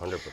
100%।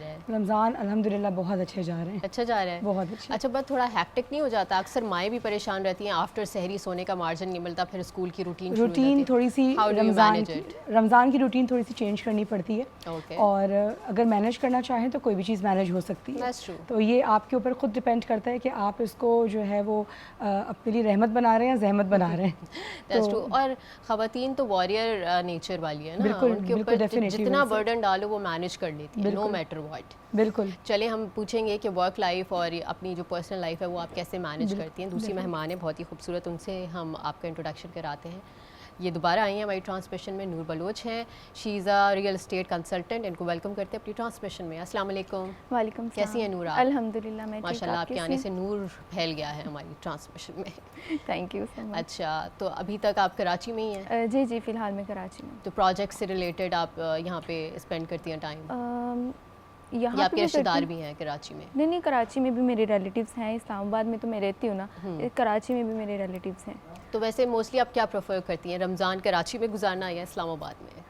رہا ہے؟ رمضان الحمدللہ بہت اچھے جا رہے ہیں. اچھا جا رہا ہے بہت اچھے. اچھا بس تھوڑا ہیکٹک نہیں ہو جاتا؟ اکثر مائیں بھی پریشان رہتی ہیں آفٹر سحری سونے کا مارجن نہیں ملتا, پھر اسکول کی روٹین تھوڑی سی رمضان کی روٹین تھوڑی سی چینج کرنی پڑتی ہے, اور اگر مینیج کرنا چاہیں تو کوئی بھی چیز مینیج ہو سکتی ہے. تو یہ آپ کے اوپر خود ڈپینڈ کرتا ہے کہ آپ اس کو جو ہے وہ اپنے لیے رحمت بنا رہے ہیں یا زحمت بنا رہے ہیں. اور خواتین تو واریر نیچر والی ہے نا, ان کے اوپر جتنا برڈن ڈالو وہ مینیج کر لیتی ہے نو میٹر واٹ. بالکل. چلے ہم پوچھیں گے کہ ورک لائف اور اپنی جو پرسنل لائف ہے وہ آپ کیسے مینیج کرتی ہیں. دوسری مہمان ہے بہت ہی خوبصورت, ان سے ہم آپ کا انٹروڈکشن کراتے ہیں. یہ دوبارہ آئی ہیں ہماری ٹرانسمیشن میں, نور بلوچ ہیں, شی از اے ریئل اسٹیٹ کنسلٹنٹ. ان کو ویلکم کرتے ہیں اپنی ٹرانسمیشن میں. السلام علیکم. وعلیکم السلام. کیسی ہیں نور آپ؟ الحمدللہ میں ماشاء اللہ, آپ کے آنے سے نور پھیل گیا ہے ہماری ٹرانسمیشن میں. تھینک یو سو مچ. اچھا, تو ابھی تک آپ کراچی میں ہی ہیں؟ جی جی, فی الحال میں کراچی میں. تو پروجیکٹ سے ریلیٹڈ آپ یہاں پہ اسپینڈ کرتی ہیں ٹائم, یہاں آپ کے رشتہ دار بھی ہیں کراچی میں؟ نہیں, کراچی میں بھی میرے ریلیٹیوز ہیں. اسلام آباد میں تو میں رہتی ہوں نا, کراچی میں بھی میرے ریلیٹیوز ہیں. تو ویسے موسٹلی آپ کیا پریفر کرتی ہیں, رمضان کراچی میں گزارنا یا اسلام آباد میں؟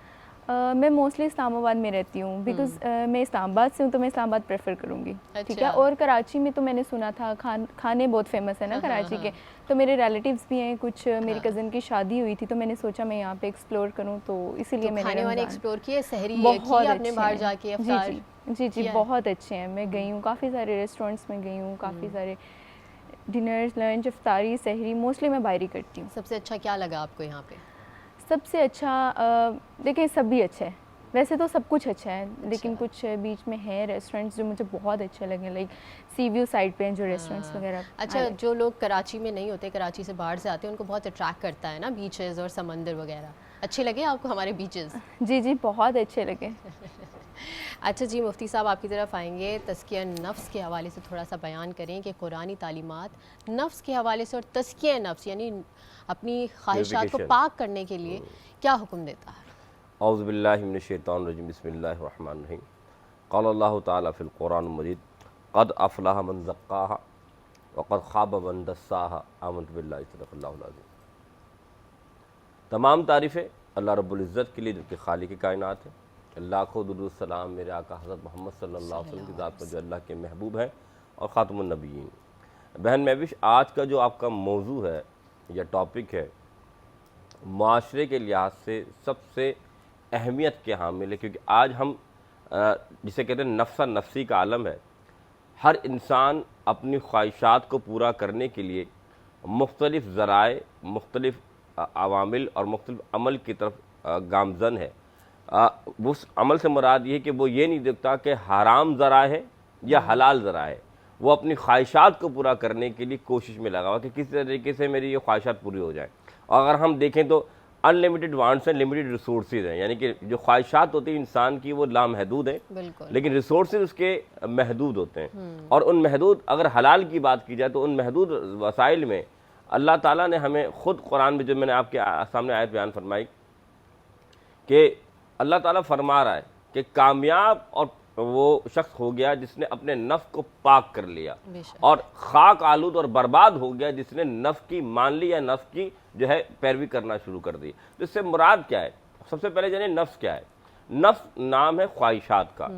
میں موسٹلی اسلام آباد میں رہتی ہوں, بیکاز میں اسلام آباد سے ہوں تو میں اسلام آباد پریفر کروں گی. ٹھیک ہے. اور کراچی میں تو میں نے سنا تھا کھانے بہت فیمس ہے نا کراچی کے, تو میرے ریلیٹیوز بھی ہیں کچھ. میری کزن کی شادی ہوئی تھی تو میں نے سوچا میں یہاں پہ ایکسپلور کروں, تو اسی لیے میں نے کھانے وانے ایکسپلور کیے, سحری بہت آپ نے باہر جا کے افطار؟ جی جی بہت اچھے ہیں. میں گئی ہوں کافی سارے ریسٹورینٹس میں گئی ہوں, کافی سارے ڈنر, لنچ, افطاری, سحری موسٹلی میں باہر ہی کرتی ہوں. سب سے اچھا کیا لگا آپ کو یہاں پہ؟ سب سے اچھا دیکھیں سب بھی اچھا ہے, ویسے تو سب کچھ اچھا ہے, لیکن کچھ بیچ میں ہیں ریسٹورینٹس جو مجھے بہت اچھے لگے, لائک سی ویو سائڈ پہ ہیں جو ریسٹورینٹس وغیرہ. اچھا, جو لوگ کراچی میں نہیں ہوتے, کراچی سے باہر سے آتے ہیں, ان کو بہت اٹریکٹ کرتا ہے نا بیچز اور سمندر وغیرہ. اچھے لگے آپ کو ہمارے بیچز؟ جی جی بہت اچھے لگے. اچھا جی, مفتی صاحب آپ کی طرف آئیں گے. تزکیہ نفس کے حوالے سے تھوڑا سا بیان کریں کہ قرآنی تعلیمات نفس کے حوالے سے اور تزکیہ نفس یعنی اپنی خواہشات کو پاک کرنے کے لیے کیا حکم دیتا ہے؟ اعوذ باللہ من الشیطان الرجیم, بسم اللہ الرحمن الرحیم. قال اللہ تعالیٰ فی القرآن المجید قد افلح من زکاہا وقد خاب من دساہا. آمنت باللہ صدق اللہ العظیم. تمام تعریفیں اللہ رب العزت کے لیے جو کہ خالق کائنات ہے. لاکھوں درود السلام میرے آقا حضرت محمد صلی اللہ علیہ وسلم کی ذات پر جو اللہ کے محبوب ہیں اور خاتم النبیین. بہن مہوش, آج کا جو آپ کا موضوع ہے یا ٹاپک ہے, معاشرے کے لحاظ سے سب سے اہمیت کے حامل ہے, کیونکہ آج ہم جسے کہتے ہیں نفسہ نفسی کا عالم ہے. ہر انسان اپنی خواہشات کو پورا کرنے کے لیے مختلف ذرائع, مختلف عوامل اور مختلف عمل کی طرف گامزن ہے. اس عمل سے مراد یہ ہے کہ وہ یہ نہیں دیکھتا کہ حرام ذرائع ہے یا حلال ذرائع ہے, وہ اپنی خواہشات کو پورا کرنے کے لیے کوشش میں لگا ہوا کہ کس طریقے سے میری یہ خواہشات پوری ہو جائیں. اور اگر ہم دیکھیں تو ان لمیٹڈ وانٹس ہیں, لمیٹڈ ریسورسز ہیں, یعنی کہ جو خواہشات ہوتی ہیں انسان کی وہ لامحدود ہیں, لیکن ریسورسز اس کے محدود ہوتے ہیں. اور ان محدود, اگر حلال کی بات کی جائے تو ان محدود وسائل میں اللہ تعالیٰ نے ہمیں خود قرآن میں, جو میں نے آپ کے سامنے آیت بیان فرمائی, کہ اللہ تعالیٰ فرما رہا ہے کہ کامیاب اور وہ شخص ہو گیا جس نے اپنے نفس کو پاک کر لیا, اور خاک آلود اور برباد ہو گیا جس نے نفس کی مان لی یا نفس کی جو ہے پیروی کرنا شروع کر دی. تو اس سے مراد کیا ہے؟ سب سے پہلے جانیں نفس کیا ہے. نفس نام ہے خواہشات کا,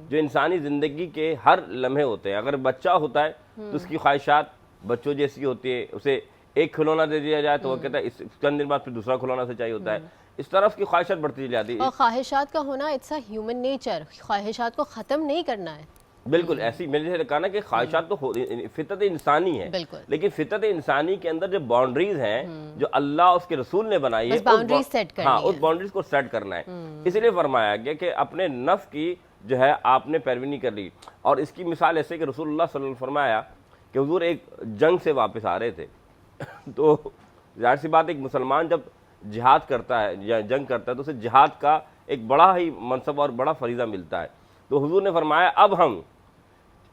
جو انسانی زندگی کے ہر لمحے ہوتے ہیں. اگر بچہ ہوتا ہے تو اس کی خواہشات بچوں جیسی ہوتی ہے, اسے ایک کھلونا دے دیا جائے تو وہ کہتا ہے اس چند دن بعد پھر دوسرا کھلونا سے چاہیے ہوتا ہے. اس طرف کی خواہشات بڑھتی جاتی ہے. اور خواہشات کا ہونا اٹس اے ہیومن نیچر, خواہشات کو ختم نہیں کرنا ہے. بالکل ایسی میں نے کہا نا کہ خواہشات تو فطرت انسانی ہے, لیکن فطرت انسانی کے اندر جو باؤنڈریز ہیں جو اللہ اس کے رسول نے بنائی ہے, اس باؤنڈریز کو سیٹ کرنا ہے. اس لیے فرمایا گیا کہ اپنے نفس کی جو ہے آپ نے پیروی نہیں کر لی. اور اس کی مثال ایسے کہ رسول اللہ صلی اللہ علیہ وسلم فرمایا کہ حضور ایک جنگ سے واپس آ رہے تھے, تو ظاہر سی بات ایک مسلمان جب جہاد کرتا ہے یا جنگ کرتا ہے تو اسے جہاد کا ایک بڑا ہی منصب اور بڑا فریضہ ملتا ہے. تو حضور نے فرمایا اب ہم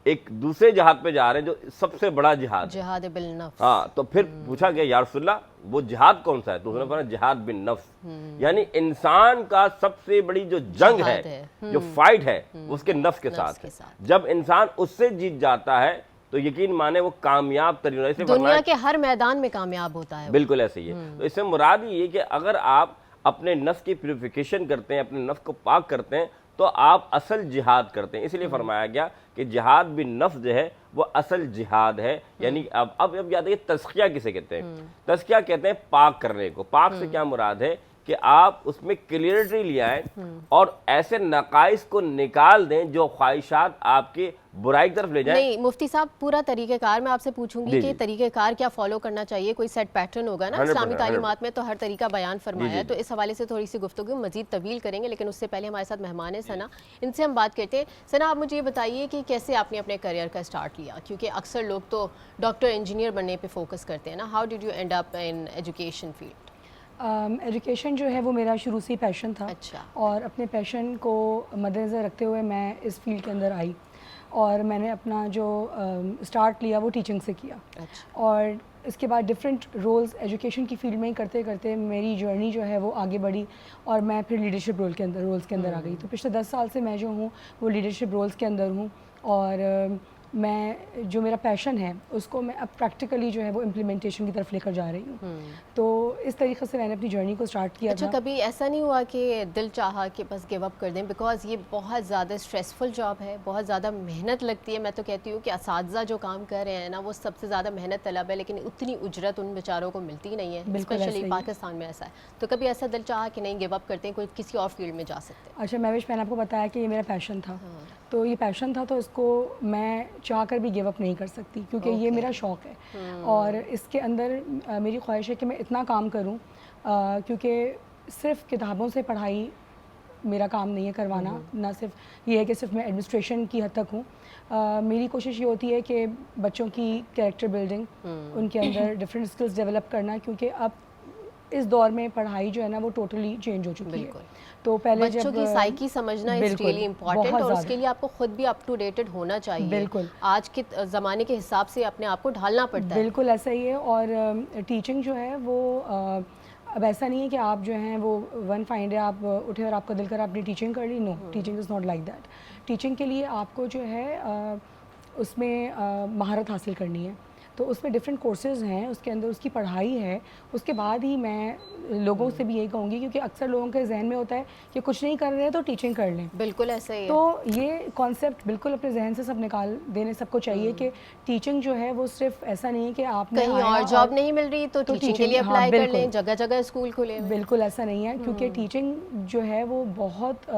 ایک دوسرے جہاد پہ جا رہے ہیں جو سب سے بڑا جہاد, جہاد بالنفس. ہاں, تو پھر پوچھا گیا یا رسول اللہ وہ جہاد کون سا ہے؟ تو حضور نے فرمایا جہاد بالنفس, یعنی انسان کا سب سے بڑی جو جنگ ہے, جو فائٹ ہے, اس کے نفس کے ساتھ ہے. جب انسان اس سے جیت جاتا ہے تو یقین مانے وہ کامیاب ترین ہے. دنیا کے ہر میدان میں کامیاب ہوتا ہے. بالکل ایسے ہی ہے. تو اس سے مراد یہ کہ اگر آپ اپنے نفس کی پیوریفیکیشن کرتے ہیں, اپنے نفس کو پاک کرتے ہیں, تو آپ اصل جہاد کرتے ہیں. اس لیے فرمایا گیا کہ جہاد بالنفس جو ہے وہ اصل جہاد ہے. یعنی اب یاد ہے تزکیہ کسے کہتے ہیں؟ تزکیہ کہتے ہیں پاک کرنے کو. پاک سے کیا مراد ہے کہ آپ اس میں کلیئرٹی لے آئیں اور ایسے نقائص کو نکال دیں جو خواہشات آپ کے برائی کی طرف لے جائیں. نہیں مفتی صاحب پورا طریقہ کار میں آپ سے پوچھوں گی کہ طریقہ کار کیا فالو کرنا چاہیے, کوئی سیٹ پیٹرن ہوگا نا اسلامی تعلیمات میں, تو ہر طریقہ بیان فرمایا ہے, تو اس حوالے سے تھوڑی سی گفتگو مزید طویل کریں گے, لیکن اس سے پہلے ہمارے ساتھ مہمان ہیں ثنا, ان سے ہم بات کرتے ہیں. ثنا آپ مجھے یہ بتائیے کہ کیسے آپ نے اپنے کریئر کا اسٹارٹ لیا, کیونکہ اکثر لوگ تو ڈاکٹر انجینئر بننے پہ فوکس کرتے ہیں نا, how did you and up in education field? Education جو ہے وہ میرا شروع سے ہی پیشن تھا. اچھا. اور اپنے پیشن کو مد نظر رکھتے ہوئے میں اس فیلڈ کے اندر آئی, اور میں نے اپنا جو اسٹارٹ لیا وہ ٹیچنگ سے کیا. اور اس کے بعد ڈفرینٹ رولز ایجوکیشن کی فیلڈ میں ہی کرتے کرتے میری جرنی جو ہے وہ آگے بڑھی, اور میں پھر لیڈرشپ رولز کے اندر آ گئی. تو پچھلے 10 سال سے میں جو ہوں وہ لیڈرشپ رولز کے اندر ہوں, اور میں جو میرا پیشن ہے اس کو میں اب پریکٹیکلی جو ہے وہ امپلیمنٹیشن کی طرف لے کر جا رہی ہوں. تو اس طریقے سے میں نے اپنی جرنی کو اسٹارٹ کیا تھا. اچھا, کبھی ایسا نہیں ہوا کہ دل چاہا کہ بس گیو اپ کر دیں, بیکاز یہ بہت زیادہ اسٹریسفل جاب ہے, بہت زیادہ محنت لگتی ہے. میں تو کہتی ہوں کہ اساتذہ جو کام کر رہے ہیں نا وہ سب سے زیادہ محنت طلب ہے, لیکن اتنی اجرت ان بیچاروں کو ملتی نہیں ہے, اسپیشلی پاکستان میں ایسا ہے. تو کبھی ایسا دل چاہا کہ نہیں گیو اپ کرتے ہیں, کوئی کسی اور فیلڈ میں جا سکتے ہیں؟ اچھا مہوش, میں نے آپ کو بتایا کہ یہ میرا پیشن تھا, تو یہ پیشن تھا تو اس کو میں چاہ کر بھی گیو اپ نہیں کر سکتی, کیونکہ یہ میرا شوق ہے. اور اس کے اندر میری خواہش ہے کہ میں اتنا کام کروں, کیونکہ صرف کتابوں سے پڑھائی میرا کام نہیں ہے کروانا, نہ صرف یہ ہے کہ صرف میں ایڈمنسٹریشن کی حد تک ہوں. میری کوشش یہ ہوتی ہے کہ بچوں کی کیریکٹر بلڈنگ, ان کے اندر ڈفرینٹ اسکلز ڈیولپ کرنا, کیونکہ اب اس دور میں پڑھائی جو ہے نا وہ ٹوٹلی چینج ہو چکی ہے. تو پہلے بچوں کی سائیکی سمجھنا از ریئلی امپورٹنٹ, اور اس کے لیے آپ کو خود بھی اپ ٹو ڈیٹڈ ہونا چاہیے. بالکل آج کے زمانے کے حساب سے اپنے آپ کو ڈھالنا پڑتا ہے. بالکل ایسا ہی ہے. اور ٹیچنگ جو ہے وہ اب ایسا نہیں ہے کہ آپ جو ہیں وہ ون فائنڈ ہے, آپ اٹھے اور آپ کا دل کر آپ نے ٹیچنگ کر لی. No, teaching is not like that. Teaching کے لیے آپ کو جو ہے اس میں مہارت حاصل کرنی ہے. تو اس میں ڈفرینٹ کورسز ہیں, اس کے اندر اس کی پڑھائی ہے. اس کے بعد ہی میں لوگوں سے بھی یہی کہوں گی, کیونکہ اکثر لوگوں کے ذہن میں ہوتا ہے کہ کچھ نہیں کر رہے تو ٹیچنگ کر لیں. بالکل ایسا ہی ہے. تو یہ کانسیپٹ بالکل اپنے ذہن سے سب نکال دینے سب کو چاہیے کہ ٹیچنگ جو ہے وہ صرف ایسا نہیں ہے کہ آپ نے کہیں اور جاب نہیں مل رہی تو ٹیچنگ کے لیے اپلائی کر لیں, جگہ جگہ اسکول کھلے ہیں. بالکل ایسا نہیں ہے, کیونکہ ٹیچنگ جو ہے وہ بہت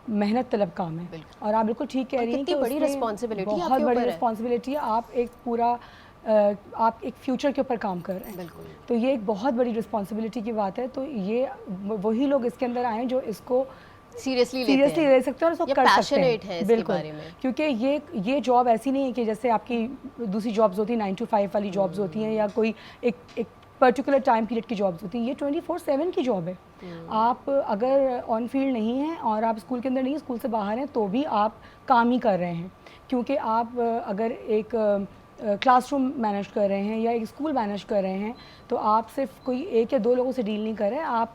محنت طلب کام ہے. اور آپ بالکل ٹھیک کہہ رہی ہیں کہ بڑی رسپانسبلٹی, بہت بڑی رسپانسبلٹی ہے. آپ ایک پورا آپ ایک فیوچر کے اوپر کام کر رہے ہیں. بالکل. تو یہ ایک بہت بڑی رسپانسبلٹی کی بات ہے. تو یہ وہی لوگ اس کے اندر آئیں جو اس کو سیریسلی لے سکتے ہیں اور اس کو کر سکتے ہیں. بالکل, کیونکہ یہ جاب ایسی نہیں ہے کہ جیسے آپ کی دوسری جابز ہوتی ہیں 9 to 5 والی جابز ہوتی ہیں, یا کوئی ایک پرٹیکولر ٹائم پیریڈ کی جابز ہوتی ہیں. یہ 24/7 کی جاب ہے. آپ اگر آن فیلڈ نہیں ہیں اور آپ اسکول کے اندر نہیں, اسکول سے باہر ہیں, تو بھی آپ کام ہی کر رہے ہیں. کیونکہ آپ اگر ایک کلاس روم مینیج کر رہے ہیں یا ایک اسکول مینیج کر رہے ہیں, تو آپ صرف کوئی 1 یا 2 لوگوں سے ڈیل نہیں کر رہے, آپ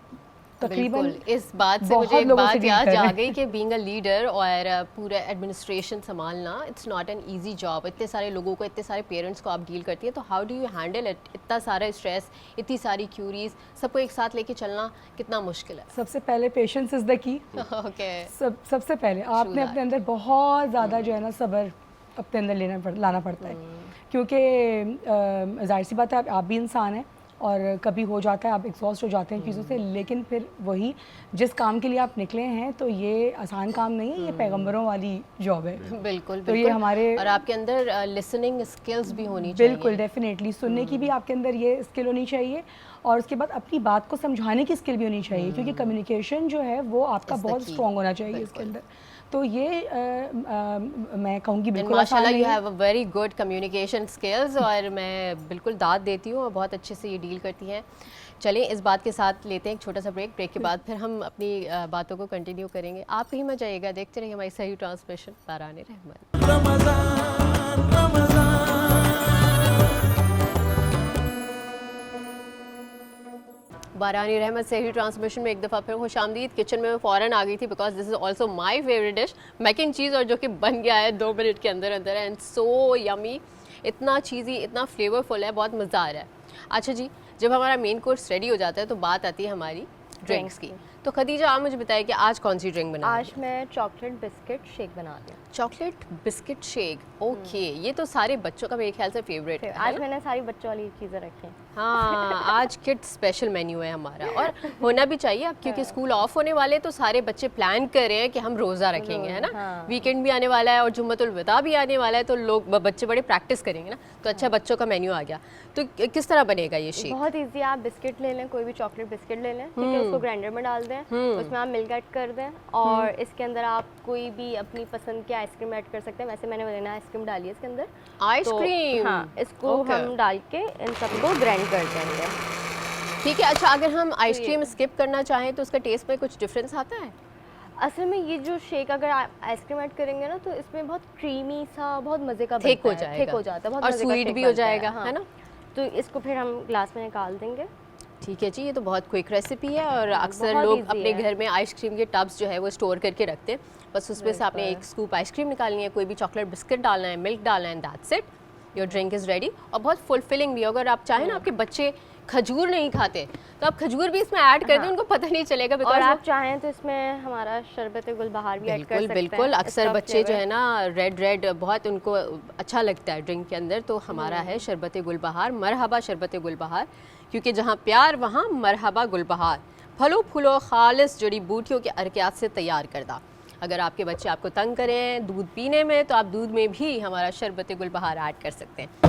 تقریباً اس بات سے مجھے ایک بات یاد آ گئی کہ بینگ اے لیڈر اور پورا ایڈمنسٹریشن سنبھالنا it's not an easy job. اتنے سارے لوگوں کو, اتنے سارے پیرنٹس کو آپ ڈیل کرتی ہیں, تو how do you handle it? اتنا سارا اسٹریس, اتنی ساری کیوریز, سب کو ایک ساتھ لے کے چلنا کتنا مشکل ہے. سب سے پہلے پیشنس از دا کی. سب سے پہلے آپ نے اپنے اندر بہت زیادہ جو ہے نا صبر اپنے اندر لانا پڑتا ہے, کیونکہ ظاہر سی بات ہے آپ بھی انسان ہیں اور کبھی ہو جاتا ہے آپ ایکسہاسٹ ہو جاتے ہیں چیزوں سے, لیکن پھر وہی جس کام کے لیے آپ نکلے ہیں تو یہ آسان کام نہیں ہے, یہ پیغمبروں والی جاب ہے. بالکل. تو یہ ہمارے, اور آپ کے اندر لسننگ اسکلز بھی ہونی چاہیے. بالکل ڈیفینیٹلی سننے کی بھی آپ کے اندر یہ اسکل ہونی چاہیے, اور اس کے بعد اپنی بات کو سمجھانے کی اسکل بھی ہونی چاہیے, کیونکہ کمیونیکیشن جو ہے وہ آپ کا بہت اسٹرانگ ہونا چاہیے اس کے اندر. تو یہ میں کہوں گی بالکل ماشاءاللہ you have a very good communication skills, اور میں بالکل داد دیتی ہوں, اور بہت اچھے سے یہ ڈیل کرتی ہیں. چلیں اس بات کے ساتھ لیتے ہیں ایک چھوٹا سا بریک کے بعد پھر ہم اپنی باتوں کو کنٹینیو کریں گے. آپ کہیں مت جائیے گا, دیکھتے رہیے ہماری صحیح ٹرانسمیشن باران رحمت. بارانی رحمت صحیح ٹرانسمیشن میں ایک دفعہ پھر خوش آمدید. کچن میں فوراً آ گئی تھی because this is also my favourite dish, make and چیز, اور جو کہ بن گیا ہے 2 منٹ کے اندر اینڈ سو یمی, اتنا چیزی, اتنا فلیورفل ہے, بہت مزہ آ رہا ہے. اچھا جی, جب ہمارا مین کورس ریڈی ہو جاتا ہے تو بات آتی ہے ہماری ڈرنکس کی. تو خدیجہ آپ مجھے بتائیں کہ آج کون سی ڈرنک بنا؟ آج میں چاکلیٹ بسکٹ شیک بنا رہی ہوں. Chocolate biscuit shake, okay. یہ تو سارے بچوں کا میرے خیال سے فیوریٹ ہے. آج میں نے ساری بچوں والی چیزیں رکھی ہیں. ہاں آج کڈ اسپیشل مینیو ہے ہمارا، اور ہونا بھی چاہیے اب کیونکہ اسکول آف ہونے والے تو سارے بچے پلان کر رہے ہیں کہ ہم روزہ رکھیں گے، ہے نا. ویکینڈ بھی آنے والا ہے اور جمعۃ الوداع بھی آنے والا ہے تو لوگ بچے بڑے پریکٹس کریں گے نا. تو اچھا بچوں کا مینیو آ گیا. تو کس طرح بنے گا یہ شیک؟ بہت ایزی ہے. آپ بسکٹ لے لیں، کوئی بھی چاکلیٹ بسکٹ لے لیں، ٹھیک ہے، اس کو گرائنڈر میں ڈال دیں، اس میں آپ ملک ایڈ کر دیں اور اس کے اندر آپ کوئی بھی اپنی پسند کی آئس کریم ایڈ کر سکتے ہیں. ویسے میں نے وینیلا آئس کریم ڈالی ہے اس کے اندر. آئس کریم، ہاں، اس کو ہم ڈال کے ان سب کو گرائنڈ کر دیں گے. ٹھیک ہے. اچھا اگر ہم آئس کریم اسکپ کرنا چاہیں تو اس کا ٹیسٹ میں کچھ ڈفرینس آتا ہے؟ اصل میں یہ جو شیک اگر آپ آئس کریم ایڈ کریں گے نا تو اس میں بہت کریمی سا، بہت مزے کا تھک ہو جائے گا، ہو جاتا ہے، بہت اور سویٹ بھی ہو جائے گا، ہے نا. تو اس کو پھر ہم گلاس میں نکال دیں گے. ٹھیک ہے جی. یہ تو بہت کوئک ریسیپی ہے اور اکثر لوگ اپنے گھر میں آئس کریم کے ٹبس جو ہے وہ اسٹور کر کے رکھتے ہیں. بس اس میں سے آپ نے ایک اسکوپ آئس کریم نکالنی ہے، کوئی بھی چاکلیٹ بسکٹ ڈالنا ہے، ملک ڈالنا ہے، that's it, your drink is ready. اور بہت فلفلنگ بھی ہے. اگر آپ چاہیں نا آپ کے بچے کھجور نہیں کھاتے تو آپ کھجور بھی اس میں ایڈ کر دیں، ان کو پتہ نہیں چلے گا. اور آپ چاہیں تو اس میں ہمارا شربت گل بہار بھی ایڈ کر سکتے ہیں. بالکل. اکثر بچے جو ہے نا ریڈ بہت ان کو اچھا لگتا ہے ڈرنک کے اندر، تو ہمارا ہے شربت گل بہار. مرحبا شربت گل بہار، کیونکہ جہاں پیار وہاں مرحبا گل بہار. پھلو پھولو خالص جڑی بوٹیوں کے ارکیات سے تیار کردہ. اگر آپ کے بچے آپ کو تنگ کریں دودھ پینے میں تو آپ دودھ میں بھی ہمارا شربت گل بہار ایڈ کر سکتے ہیں.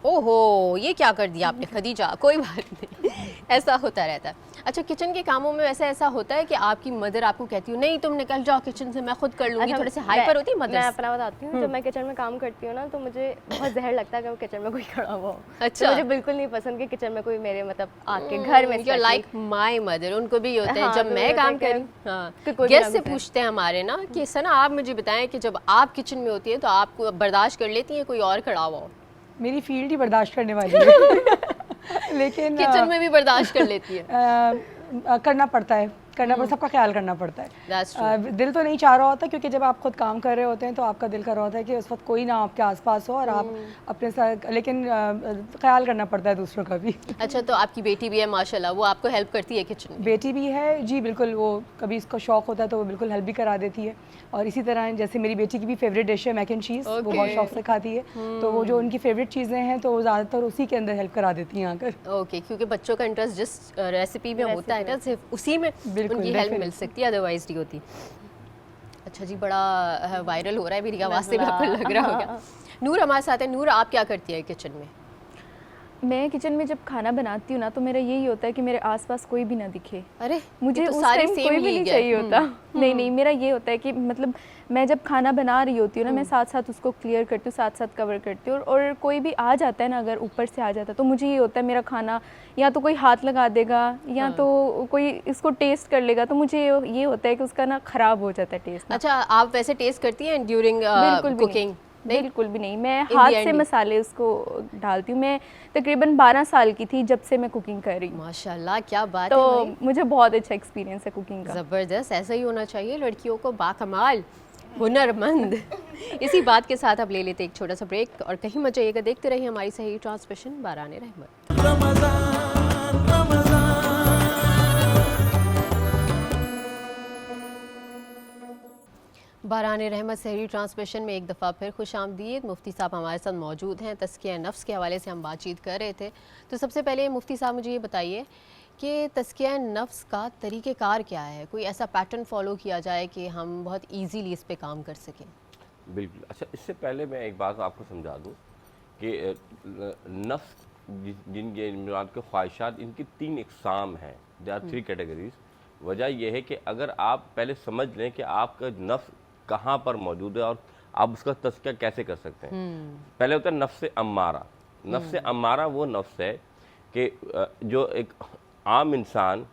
او ہو، یہ کیا کر دیا آپ نے خدیجہ؟ کوئی بات نہیں، ایسا ہوتا رہتا ہے. اچھا کچن کے کاموں میں ویسے ایسا ہوتا ہے کہ آپ کی مدر آپ کو کہتی ہو نہیں تم نکل جاؤ کچن سے، میں خود کر لوں گی، تھوڑے سے ہائپر ہوتی ہے مدر؟ میں اپنا بتاتی ہوں، جب میں کچن میں کام کرتی ہوں نا تو مجھے بہت زہر لگتا ہے کہ وہ کچن میں کوئی کھڑا ہوا ہو. اچھا. مجھے بالکل نہیں پسند کہ کچن میں کوئی میرے مطلب آ کے گھر میں لائک مائی مدر. ان کو بھی ہوتا ہے جب میں کام کر رہی ہوں، گیسٹ سے پوچھتے ہیں ہمارے نا کہ سنا آپ مجھے بتائیں کہ جب آپ کچن میں ہوتی ہیں تو آپ کو برداشت کر لیتی ہیں کوئی اور کھڑا ہوا ہو؟ میری فیلڈ ہی برداشت کرنے والی ہے لیکن کچن میں بھی برداشت کر لیتی ہے. کرنا پڑتا ہے، سب کا خیال کرنا پڑتا ہے. دل تو نہیں چاہ رہا ہوتا کیونکہ جب آپ خود کام کر رہے ہوتے ہیں تو آپ کا دل کر رہا ہوتا ہے کہ اس وقت کوئی نہ آپ کے آس پاس ہو اور آپ اپنے ساتھ، لیکن خیال کرنا پڑتا ہے دوسروں کا بھی. اچھا تو آپ کی بیٹی بھی ہے ماشاءاللہ، وہ آپ کو ہیلپ کرتی ہے کچن میں؟ بیٹی بھی ہے جی بالکل. وہ کبھی اس کو شوق ہوتا ہے تو وہ بالکل ہیلپ بھی کرا دیتی ہے. اور اسی طرح جیسے میری بیٹی کی بھی فیوریٹ ڈش ہے میک اینڈ چیز، وہ بہت شوق سے کھاتی ہے. تو وہ جو ان کی فیوریٹ چیزیں ہیں تو وہ زیادہ تر اسی کے اندر ہیلپ کرا دیتی ہیں آ کر. اوکے. کیونکہ بچوں کا انٹرسٹ جس ریسیپی میں ہوتا ہے نا صرف اسی میں ان کی ہیلپ مل سکتی ہے، ادروائز نہیں ہوتی. اچھا جی، بڑا وائرل ہو رہا ہے، میری آواز سے بھی آپ کو لگ رہا ہوگا. نور ہمارے ساتھ ہے. نور آپ کیا کرتی ہے کچن میں؟ میں کچن میں جب کھانا بناتی ہوں نا تو میرا یہی ہوتا ہے کہ میرے آس پاس کوئی بھی نہ دکھے. ارے مجھے اس ٹائم کوئی بھی نہیں چاہیے ہوتا. نہیں، میرا یہ ہوتا ہے کہ مطلب میں جب کھانا بنا رہی ہوتی ہوں نا میں ساتھ ساتھ اس کو کلیئر کرتی ہوں، ساتھ ساتھ کور کرتی ہوں. اور کوئی بھی آ جاتا ہے نا اگر اوپر سے آ جاتا ہے تو مجھے یہ ہوتا ہے میرا کھانا یا تو کوئی ہاتھ لگا دے گا یا تو کوئی اس کو ٹیسٹ کر لے گا، تو مجھے یہ ہوتا ہے کہ اس کا نا خراب ہو جاتا ہے ٹیسٹ. اچھا آپ ویسے ٹیسٹ کرتی ہیں ڈیورنگ کوکنگ؟ بالکل بھی نہیں. میں ہاتھ سے مسالے اس کو ڈالتی ہوں. میں تقریباً 12 سال کی تھی جب سے میں کوکنگ کر رہی ہوں. ماشاءاللہ کیا بات ہے. تو مجھے بہت اچھا ایکسپیرینس ہے کوکنگ کا. زبردست. ایسا ہی ہونا چاہیے لڑکیوں کو، باکمال، ہنرمند. اسی بات کے ساتھ اب لے لیتے ایک چھوٹا سا بریک اور کہیں مت جائیے گا، دیکھتے رہیے ہماری صحیح ٹرانسمیشن باران رحمت. باران رحمت سحری ٹرانسمیشن میں ایک دفعہ پھر خوش آمدید. مفتی صاحب ہمارے ساتھ موجود ہیں. تزکیہ نفس کے حوالے سے ہم بات چیت کر رہے تھے. تو سب سے پہلے مفتی صاحب مجھے یہ بتائیے کہ تزکیہ نفس کا طریقہ کار کیا ہے؟ کوئی ایسا پیٹرن فالو کیا جائے کہ ہم بہت ایزیلی اس پہ کام کر سکیں؟ بالکل. اچھا اس سے پہلے میں ایک بات آپ کو سمجھا دوں کہ نفس جن کے مراد کے خواہشات، ان کی 3 اقسام ہیں. They are 3 categories. وجہ یہ ہے کہ اگر آپ پہلے سمجھ لیں کہ آپ کا نفس کہاں پر موجود ہے اور آپ اس کا تزکیہ کیسے کر سکتے ہیں. پہلے ہوتا ہے نفس امارہ. نفس امارہ وہ نفس ہے کہ جو ایک عام انسان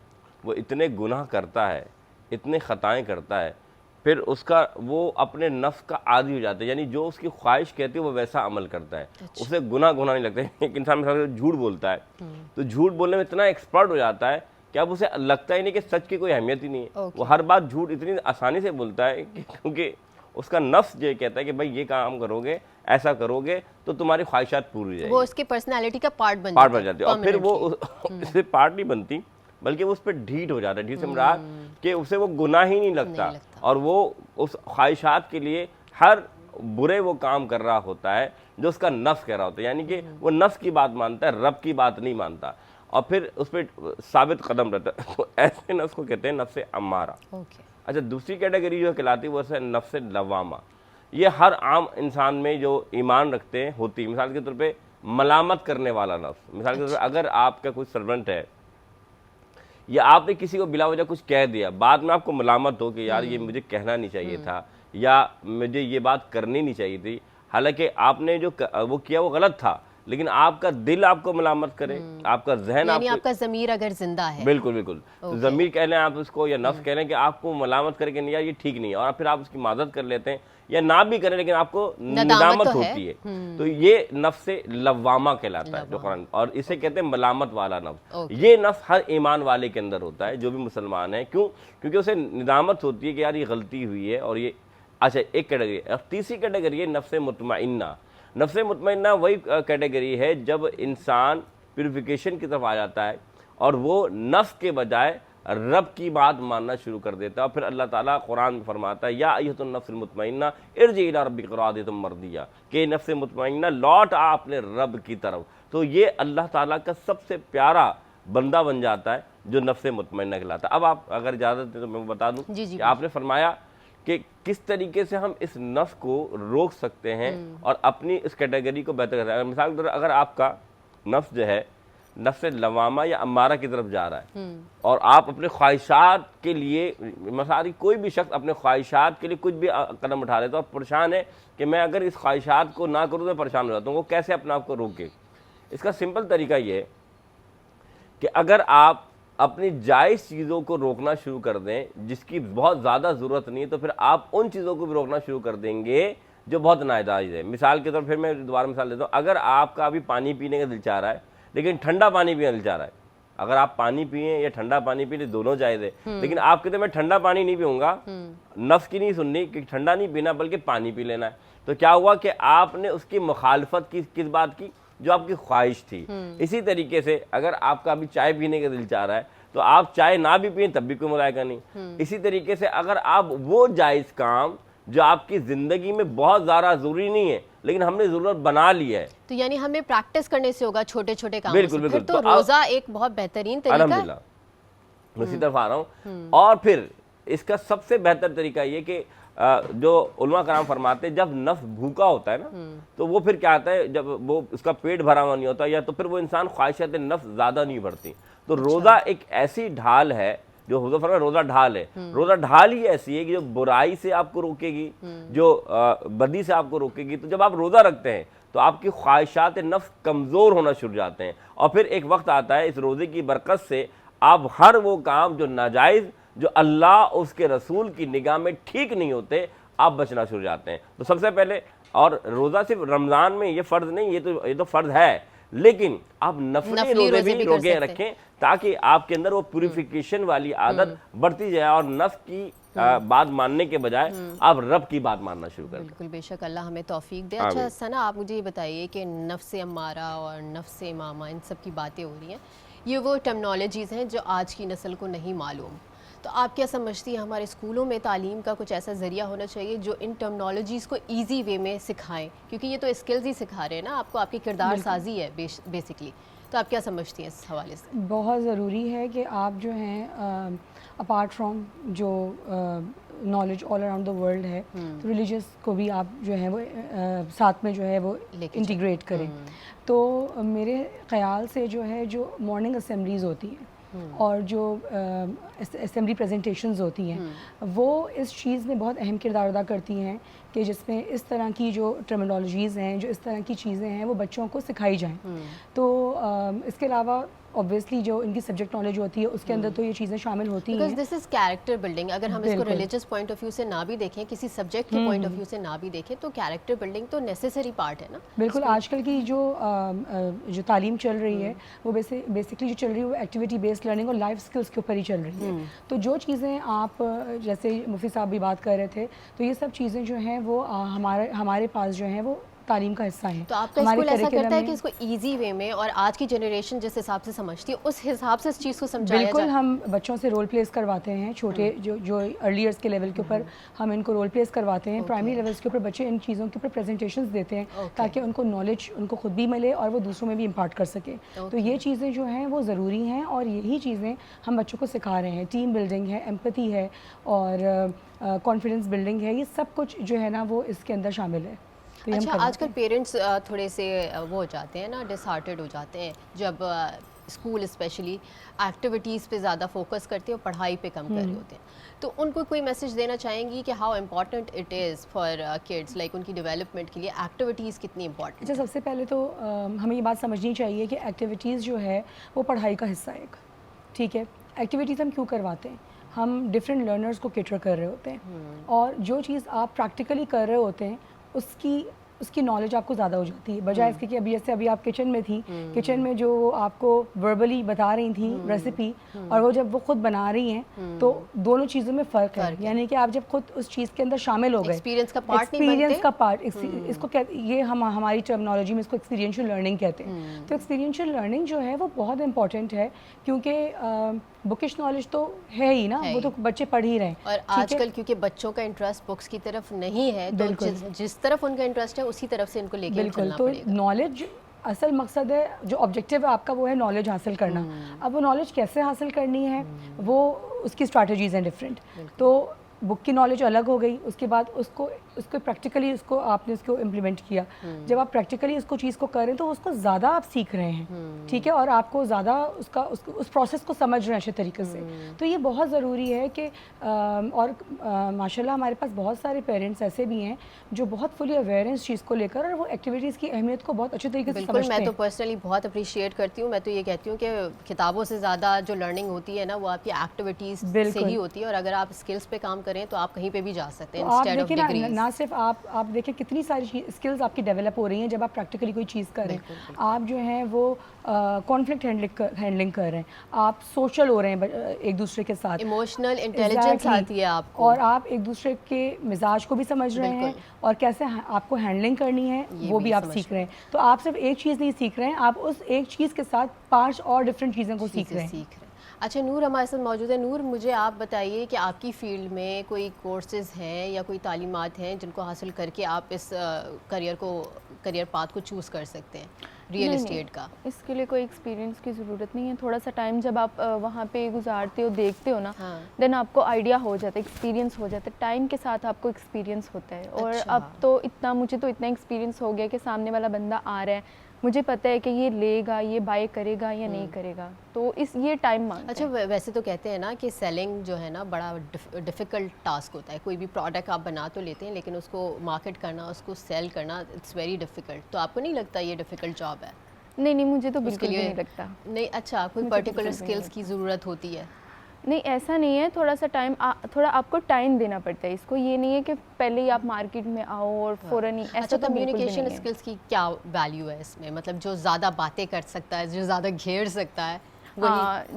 وہ اتنے گناہ کرتا ہے، اتنے خطائیں کرتا ہے، پھر اس کا وہ اپنے نفس کا عادی ہو جاتا ہے. یعنی جو اس کی خواہش کہتی ہے وہ ویسا عمل کرتا ہے. اسے گناہ نہیں لگتا. ایک انسان مثلا جھوٹ بولتا ہے تو جھوٹ بولنے میں اتنا ایکسپرٹ ہو جاتا ہے کہ اب اسے لگتا ہی نہیں کہ سچ کی کوئی اہمیت ہی نہیں ہے. وہ ہر بات جھوٹ اتنی آسانی سے بولتا ہے کیونکہ اس کا نفس یہ کہتا ہے کہ بھائی یہ کام کرو گے، ایسا کرو گے تو تمہاری خواہشات پوری ہو جائیں گی. وہ اس کی پرسنالٹی کا پارٹ بن جاتی ہے. اور پھر وہ اس سے پارٹ نہیں بنتی، بلکہ وہ اس پہ ڈھیٹ ہو جاتا ہے. ڈھیٹ سے مراد کہ اسے وہ گناہ ہی نہیں لگتا, اور وہ اس خواہشات کے لیے ہر برے وہ کام کر رہا ہوتا ہے جو اس کا نفس کہہ رہا ہوتا ہے, یعنی کہ وہ نفس کی بات مانتا ہے, رب کی بات نہیں مانتا, اور پھر اس پہ ثابت قدم رہتا ہے. تو ایسے نفس کو کہتے ہیں نفس امارہ. اچھا, دوسری کیٹیگری جو کہلاتی ہے وہ ہے نفس لوامہ. یہ ہر عام انسان میں جو ایمان رکھتے ہیں ہوتی ہے. مثال کے طور پہ ملامت کرنے والا نفس. مثال کے طور پہ اگر آپ کا کوئی سرونٹ ہے یا آپ نے کسی کو بلا وجہ کچھ کہہ دیا, بعد میں آپ کو ملامت ہو کہ یار یہ مجھے کہنا نہیں چاہیے تھا یا مجھے یہ بات کرنی نہیں چاہیے تھی, حالانکہ آپ نے جو وہ کیا وہ غلط تھا, لیکن آپ کا دل آپ کو ملامت کرے, آپ کا ذہن یعنی آپ کا ضمیر اگر زندہ ہے, بالکل بالکل ضمیر کہہ لیں آپ اس کو, یا نفس کہہ لیں کہ آپ کو ملامت کرے کہ نہیں یار یہ ٹھیک نہیں ہے, اور پھر آپ اس کی معذرت کر لیتے ہیں یا نہ بھی کریں لیکن آپ کو ندامت ہوتی ہے, تو یہ نفس لوامہ کہلاتا ہے جو قرآن, اور اسے کہتے ہیں ملامت والا نفس. یہ نفس ہر ایمان والے کے اندر ہوتا ہے جو بھی مسلمان ہے. کیوں؟ کیونکہ اسے ندامت ہوتی ہے کہ یار یہ غلطی ہوئی ہے. اور یہ اچھا ایک کیٹیگری. تیسری کیٹیگری ہے نفس مطمئنہ. نفس مطمئنہ وہی کیٹیگری ہے جب انسان پیوریفیکیشن کی طرف آ جاتا ہے اور وہ نفس کے بجائے رب کی بات ماننا شروع کر دیتا ہے. اور پھر اللہ تعالیٰ قرآن میں فرماتا ہے یا ایھۃ النفس المطمئنہ ارجعی الی ربک راضیۃ مرضیہ, کہ نفس مطمئنہ لوٹ آ اپنے رب کی طرف. تو یہ اللہ تعالیٰ کا سب سے پیارا بندہ بن جاتا ہے جو نفس مطمئنہ کہلاتا ہے. اب آپ اگر اجازت دیں تو میں بتا دوں کہ آپ نے فرمایا کہ کس طریقے سے ہم اس نفس کو روک سکتے ہیں اور اپنی اس کیٹیگری کو بہتر کرتے ہیں. مثال کے طور پر اگر آپ کا نفس جو ہے نفس لوامہ یا امارہ کی طرف جا رہا ہے اور آپ اپنے خواہشات کے لیے, مثلا کوئی بھی شخص اپنے خواہشات کے لیے کچھ بھی قدم اٹھا لیتا ہے اور پریشان ہے کہ میں اگر اس خواہشات کو نہ کروں تو پریشان ہو جاتا ہوں, وہ کیسے اپنے آپ کو روکے؟ اس کا سمپل طریقہ یہ ہے کہ اگر آپ اپنی جائز چیزوں کو روکنا شروع کر دیں جس کی بہت زیادہ ضرورت نہیں ہے, تو پھر آپ ان چیزوں کو بھی روکنا شروع کر دیں گے جو بہت ناجائز ہے. مثال کے طور پر پھر میں دوبارہ مثال دیتا ہوں. اگر آپ کا ابھی پانی پینے کا دل چاہ رہا ہے لیکن ٹھنڈا پانی پینے کا دل چاہ رہا ہے, اگر آپ پانی پئیں یا ٹھنڈا پانی پی لیں دونوں جائز ہے, لیکن آپ کہتے ہیں میں ٹھنڈا پانی نہیں پیوں گا, نفس کی نہیں سننی کہ ٹھنڈا نہیں پینا بلکہ پانی پی لینا ہے, تو کیا ہوا کہ آپ نے اس کی مخالفت کی کس بات کی؟ جو آپ کی خواہش تھی. اسی طریقے سے اگر آپ کا ابھی چائے پینے کا دل چاہ رہا ہے تو آپ چائے نہ بھی پئیں تب بھی کوئی ملائقہ نہیں. اسی طریقے سے اگر آپ وہ جائز کام جو آپ کی زندگی میں بہت زیادہ ضروری نہیں ہے لیکن ہم نے ضرورت بنا لی ہے, تو یعنی ہمیں پریکٹس کرنے سے ہوگا چھوٹے چھوٹے کاموں سے. بالکل پھر تو روزہ ایک بہت بہترین طریقہ ہے. الحمدللہ میں اسی طرف آ رہا ہوں. اور پھر اس کا سب سے بہتر طریقہ یہ کہ جو علماء کرام فرماتے ہیں جب نفس بھوکا ہوتا ہے نا تو وہ پھر کیا آتا ہے, جب وہ اس کا پیٹ بھرا ہوا نہیں ہوتا یا تو پھر وہ انسان خواہشات نفس زیادہ نہیں بڑھتی. تو روزہ ایک ایسی ڈھال ہے جو حضور فرمایا روزہ ڈھال ہے. روزہ ڈھال ہی ایسی ہے کہ جو برائی سے آپ کو روکے گی, جو بدی سے آپ کو روکے گی. تو جب آپ روزہ رکھتے ہیں تو آپ کی خواہشات نفس کمزور ہونا شروع جاتے ہیں, اور پھر ایک وقت آتا ہے اس روزے کی برکت سے آپ ہر وہ کام جو ناجائز, جو اللہ اس کے رسول کی نگاہ میں ٹھیک نہیں ہوتے, آپ بچنا شروع جاتے ہیں. تو سب سے پہلے, اور روزہ صرف رمضان میں یہ فرض نہیں, یہ تو فرض ہے, لیکن آپ نفلی روزے بھی روکے رکھیں تاکہ آپ کے اندر وہ پیوریفیکیشن والی عادت بڑھتی جائے اور نفس کی بات ماننے کے بجائے آپ رب کی بات ماننا شروع کریں. بالکل, بے شک اللہ ہمیں توفیق دے. اچھا ثنا, آپ مجھے یہ بتائیے کہ نفس امارہ اور نفس امامہ ان سب کی باتیں ہو رہی ہیں, یہ وہ ٹرمنالوجیز ہیں جو آج کی نسل کو نہیں معلوم, تو آپ کیا سمجھتی ہیں ہمارے اسکولوں میں تعلیم کا کچھ ایسا ذریعہ ہونا چاہیے جو ان ٹرمنالوجیز کو ایزی وے میں سکھائیں, کیونکہ یہ تو اسکلز ہی سکھا رہے ہیں نا آپ کو, آپ کی کردار سازی ہے بیسکلی, تو آپ کیا سمجھتی ہیں اس حوالے سے؟ بہت ضروری ہے کہ آپ جو ہیں اپارٹ فرام جو knowledge all around the world ہے, تو ریلیجیس کو بھی آپ جو ہے وہ ساتھ میں جو ہے وہ انٹیگریٹ کریں. تو میرے خیال سے جو ہے جو مارننگ اسمبلیز ہوتی ہیں اور جو اسمبلی پریزنٹیشنز ہوتی ہیں وہ اس چیز میں بہت اہم کردار ادا کرتی ہیں کہ جس میں اس طرح کی جو ٹرمینالوجیز ہیں, جو اس طرح کی چیزیں ہیں وہ بچوں کو سکھائی جائیں. تو اس کے علاوہ obviously جو ان کی سبجیکٹ نالج ہوتی ہے اس کے اندر تو یہ چیزیں شامل ہوتی ہیں. Because this is character building. اگر ہم اس کو ریلیجس پوائنٹ آف ویو سے نہ بھی دیکھیں, کسی سبجیکٹ کے پوائنٹ آف ویو سے نہ بھی دیکھیں, تو کیریکٹر بلڈنگ تو نیسیسری پارٹ ہے نا. بالکل, آج کل کی جو تعلیم چل رہی ہے وہ بیسکلی جو چل رہی ہے وہ ایکٹیویٹی بیسڈ لرننگ اور لائف اسکلس کے اوپر ہی چل رہی ہے. تو جو چیزیں آپ جیسے مفتی صاحب بھی بات کر رہے تھے, تو یہ سب چیزیں جو ہیں وہ ہمارے پاس جو ہیں وہ تعلیم کا حصہ ہیں. تو آپ کا اسکول ایسا کرتا ہے کہ اس کو ایزی وے میں اور آج کی جنریشن جس حساب سے سمجھتی ہے اس حساب سے اس چیز کو سمجھایا جائے؟ بالکل, ہم بچوں سے رول پلیز کرواتے ہیں, چھوٹے جو ارلی ایئرس کے لیول کے اوپر ہم ان کو رول پلیز کرواتے ہیں. پرائمری لیولس کے اوپر بچے ان چیزوں کے اوپر پریزنٹیشنز دیتے ہیں تاکہ ان کو نالج ان کو خود بھی ملے اور وہ دوسروں میں بھی امپارٹ کر سکیں. تو یہ چیزیں جو ہیں وہ ضروری ہیں اور یہی چیزیں ہم بچوں کو سکھا رہے ہیں. ٹیم بلڈنگ ہے, ایمپتھی ہے اور کانفیڈنس بلڈنگ ہے, یہ سب کچھ جو ہے نا وہ اس کے اندر شامل ہے. اچھا, آج کل پیرنٹس تھوڑے سے وہ ہو جاتے ہیں نا, ڈس ہارٹیڈ ہو جاتے ہیں جب اسکول اسپیشلی ایکٹیویٹیز پہ زیادہ فوکس کرتے ہیں اور پڑھائی پہ کم کر رہے ہوتے ہیں. تو ان کو کوئی میسج دینا چاہیں گی کہ how important it is for kids, like ان کی ڈیولپمنٹ کے لیے ایکٹیویٹیز کتنی امپورٹنٹ؟ اچھا, سب سے پہلے تو ہمیں یہ بات سمجھنی چاہیے کہ ایکٹیویٹیز جو ہے وہ پڑھائی کا حصہ ہے ایک. ٹھیک ہے, ایکٹیویٹیز ہم کیوں کرواتے ہیں؟ ہم ڈفرینٹ لرنرز کو کیٹر کر رہے ہوتے ہیں اور جو چیز آپ پریکٹیکلی کر رہے ہوتے ہیں اس کی نالج آپ کو زیادہ ہو جاتی ہے, بجائے اس کے کہ ابھی آپ کچن میں تھیں, کچن میں جو آپ کو وربلی بتا رہی تھیں ریسیپی اور وہ جب وہ خود بنا رہی ہیں تو دونوں چیزوں میں فرق ہے. یعنی کہ آپ جب خود اس چیز کے اندر شامل ہو گئے, ایکسپیرینس کا پارٹ, اس کو یہ ہماری ٹرمنالوجی میں اس کو ایکسپیرینشیل لرننگ کہتے ہیں. تو ایکسپیرینشیل لرننگ جو ہے وہ بہت امپورٹنٹ ہے کیونکہ بکش نالج تو ہے ہی نا, وہ تو بچے پڑھ ہی رہے ہیں. اور آج کل کیونکہ بچوں کا انٹرسٹ بکس کی طرف نہیں ہے تو جس طرف ان کا انٹرسٹ ہے اسی طرف سے ان کو لے کے چلنا پڑے گا. تو نالج اصل مقصد ہے, جو آبجیکٹیو ہے آپ کا وہ ہے نالج حاصل کرنا. اب وہ نالج کیسے حاصل کرنی ہے وہ اس کی اسٹریٹجیز ہیں ڈفرینٹ. تو بک کی نالج الگ ہو گئی, اس کے بعد اس کو پریکٹیکلی آپ نے اس کو امپلیمنٹ کیا. جب آپ پریکٹیکلی اس کو چیز کو کر رہے ہیں تو اس کو زیادہ آپ سیکھ رہے ہیں. ٹھیک ہے, اور آپ کو زیادہ اس پروسیس کو سمجھ رہے ہیں اچھے طریقے سے. تو یہ بہت ضروری ہے کہ اور ماشاء اللہ ہمارے پاس بہت سارے پیرنٹس ایسے بھی ہیں جو بہت فلی اویئر ہیں اس چیز کو لے کر اور وہ ایکٹیویٹیز کی اہمیت کو بہت اچھے طریقے سے سمجھتے ہیں. میں تو پرسنلی بہت اپریشیٹ کرتی ہوں. میں تو یہ کہتی ہوں کہ کتابوں سے زیادہ جو لرننگ ہوتی ہے نا وہ آپ کی ایکٹیویٹیز سے ہی ہوتی ہے, اور اگر آپ اسکلس پہ کام کریں تو آپ کہیں پہ بھی جا سکتے ہیں انسٹیڈ آف ڈگریز. نہ صرف آپ دیکھیں کتنی ساری اسکلز آپ کی ڈیولپ ہو رہی ہیں جب آپ پریکٹیکلی کوئی چیز کر رہے ہیں. آپ جو ہیں وہ کانفلکٹ ہینڈلنگ کر رہے ہیں, آپ سوشل ہو رہے ہیں ایک دوسرے کے ساتھ, ایموشنل انٹیلیجنس آتی ہے آپ کو, اور آپ ایک دوسرے کے مزاج کو بھی سمجھ رہے ہیں اور کیسے آپ کو ہینڈلنگ کرنی ہے وہ بھی آپ سیکھ رہے ہیں. تو آپ صرف ایک چیز نہیں سیکھ رہے ہیں, آپ اس ایک چیز کے ساتھ 5 اور ڈفرینٹ چیزوں کو سیکھ رہے ہیں. اچھا, نور ہمارے ساتھ موجود ہے. نور, مجھے آپ بتائیے کہ آپ کی فیلڈ میں کوئی کورسز ہیں یا کوئی تعلیمات ہیں جن کو حاصل کر کے آپ اس کریئر پاتھ کو چوز کر سکتے ہیں ریئل اسٹیٹ کا؟ اس کے لیے کوئی ایکسپیرینس کی ضرورت نہیں ہے. تھوڑا سا ٹائم جب آپ وہاں پہ گزارتے ہو, دیکھتے ہو نا, دین آپ کو آئیڈیا ہو جاتا ہے, ایکسپیرینس ہو جاتا ہے. ٹائم کے ساتھ آپ کو ایکسپیرینس ہوتا ہے. اور اب تو مجھے تو اتنا ایکسپیرینس ہو گیا کہ سامنے والا بندہ آ رہا ہے, مجھے پتہ ہے کہ یہ لے گا, یہ بائی کرے گا یا نہیں کرے گا, تو یہ ٹائم مانگتا ہے. اچھا, ویسے تو کہتے ہیں نا کہ سیلنگ جو ہے نا بڑا ڈیفیکلٹ ٹاسک ہوتا ہے. کوئی بھی پروڈکٹ آپ بنا تو لیتے ہیں لیکن اس کو مارکیٹ کرنا, اس کو سیل کرنا, اٹس ویری ڈیفیکلٹ. تو آپ کو نہیں لگتا یہ ڈیفیکلٹ جاب ہے؟ نہیں, مجھے تو بالکل نہیں لگتا. نہیں, اچھا, کوئی پرٹیکولر اسکلس کی ضرورت ہوتی ہے؟ نہیں, ایسا نہیں ہے. تھوڑا سا ٹائم, تھوڑا آپ کو ٹائم دینا پڑتا ہے اس کو. یہ نہیں ہے کہ پہلے ہی آپ مارکیٹ میں آؤ اور فوراً ہی. ایسا تو کمیونیکیشن اسکلس کی کیا ویلیو ہے اس میں؟ مطلب جو زیادہ باتیں کر سکتا ہے, جو زیادہ گھیر سکتا ہے,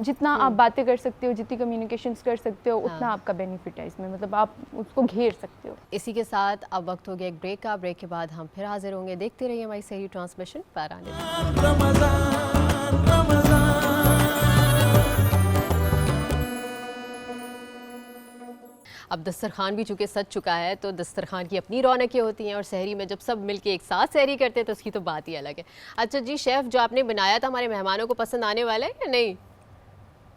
جتنا آپ باتیں کر سکتے ہو, جتنی کمیونیکیشنس کر سکتے ہو, اتنا آپ کا بینیفٹ ہے اس میں. مطلب آپ اس کو گھیر سکتے ہو. اسی کے ساتھ اب وقت ہو گیا ایک بریک کا. بریک کے بعد ہم پھر حاضر ہوں گے. دیکھتے رہیے ہماری سحری ٹرانسمیشن پاران. اب دسترخوان بھی چونکہ سج چکا ہے تو دسترخوان کی اپنی رونقیں ہوتی ہیں, اور سحری میں جب سب مل کے ایک ساتھ سحری کرتے ہیں تو اس کی تو بات ہی الگ ہے. اچھا جی, شیف جو آپ نے بنایا تھا ہمارے مہمانوں کو پسند آنے والا ہے یا نہیں؟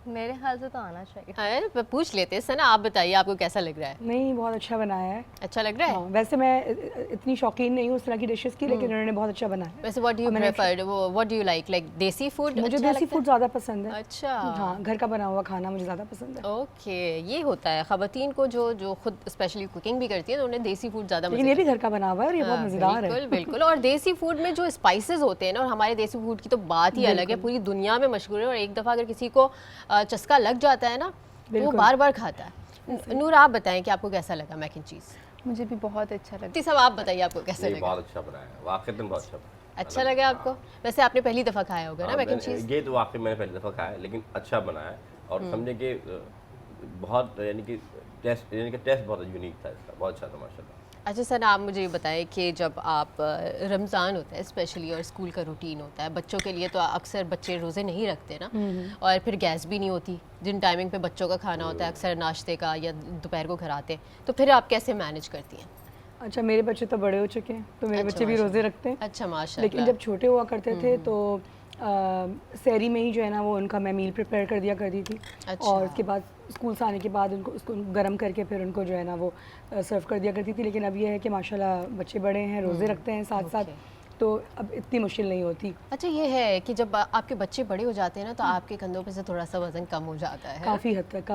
میرے خیال سے تو آنا چاہیے. پوچھ لیتے ہیں سنا, آپ بتائیے آپ کو کیسا لگ رہا ہے؟ نہیں, بہت اچھا بنایا ہے. اچھا لگ رہا ہے؟ ویسے میں اتنی شوقین نہیں ہوں اس طرح کی ڈشز کی, لیکن انہوں نے بہت اچھا بنایا. ویسے what do you prefer, what do you like دیسی فوڈ؟ مجھے دیسی فوڈ زیادہ پسند ہے. اچھا, ہاں, گھر کا بنا ہوا کھانا مجھے زیادہ پسند ہے. اوکے, یہ ہوتا ہے خواتین کو جو خود اسپیشلی کوکنگ بھی کرتی ہیں تو انہیں دیسی فوڈ زیادہ. لیکن یہ بھی گھر کا بنا ہوا ہے اور یہ بہت مزیدار ہے. بالکل. اور دیسی فوڈ میں جو اسپائسز ہوتے ہیں نا, اور ہمارے دیسی فوڈ کی تو بات ہی الگ ہے, پوری دنیا میں مشہور ہے, اور ایک دفعہ اگر کسی کو چسکا لگ جاتا ہے نا تو وہ بار بار کھاتا ہے. نور, آپ بتائیں کہ آپ کو کیسا لگا میک اینڈ چیز؟ مجھے بھی بہت اچھا لگا. صاحب آپ بتائیے آپ کو کیسا لگا؟ بہت اچھا بنایا ہے, واقعی بہت اچھا بنایا. اچھا لگا آپ کو؟ ویسے آپ نے پہلی دفعہ کھایا ہوگا نا میک اینڈ چیز؟ یہ تو واقعی میں نے پہلی دفعہ کھایا ہے, لیکن اچھا بنایا ہے. اور سمجھے کہ بہت یعنی کہ ٹیسٹ بہت یونیک تھا اس کا, بہت اچھا تھا ماشاء اللہ. اچھا سر آپ مجھے یہ بتائیں کہ جب آپ رمضان ہوتا ہے اسپیشلی اور اسکول کا روٹین ہوتا ہے بچوں کے لیے تو اکثر بچے روزے نہیں رکھتے نا اور پھر گیس بھی نہیں ہوتی جن ٹائمنگ پہ بچوں کا کھانا ہوتا ہے اکثر ناشتے کا یا دوپہر کو گھر آتے ہیں تو پھر آپ کیسے مینیج کرتی ہیں؟ اچھا میرے بچے تو بڑے ہو چکے ہیں تو میرے بچے بھی روزے رکھتے ہیں. اچھا ماشاء اللہ. لیکن جب چھوٹے ہوا کرتے تھے تو سحری میں ہی جو ہے نا وہ ان کا میں میل پریپیئر کر دیا کرتی تھی اور اس کے بعد اسکول سے آنے کے بعد ان کو اس کو گرم کر کے پھر ان کو جو ہے نا وہ سرو کر دیا کرتی تھی. لیکن اب یہ ہے کہ ماشاءاللہ بچے بڑے ہیں روزے رکھتے ہیں ساتھ ساتھ تو اب اتنی مشکل نہیں ہوتی. اچھا یہ ہے کہ جب آپ کے بچے بڑے ہو جاتے ہیں نا تو آپ کے کندھوں پہ سے تھوڑا سا وزن کم ہو جاتا ہے کافی حد تک.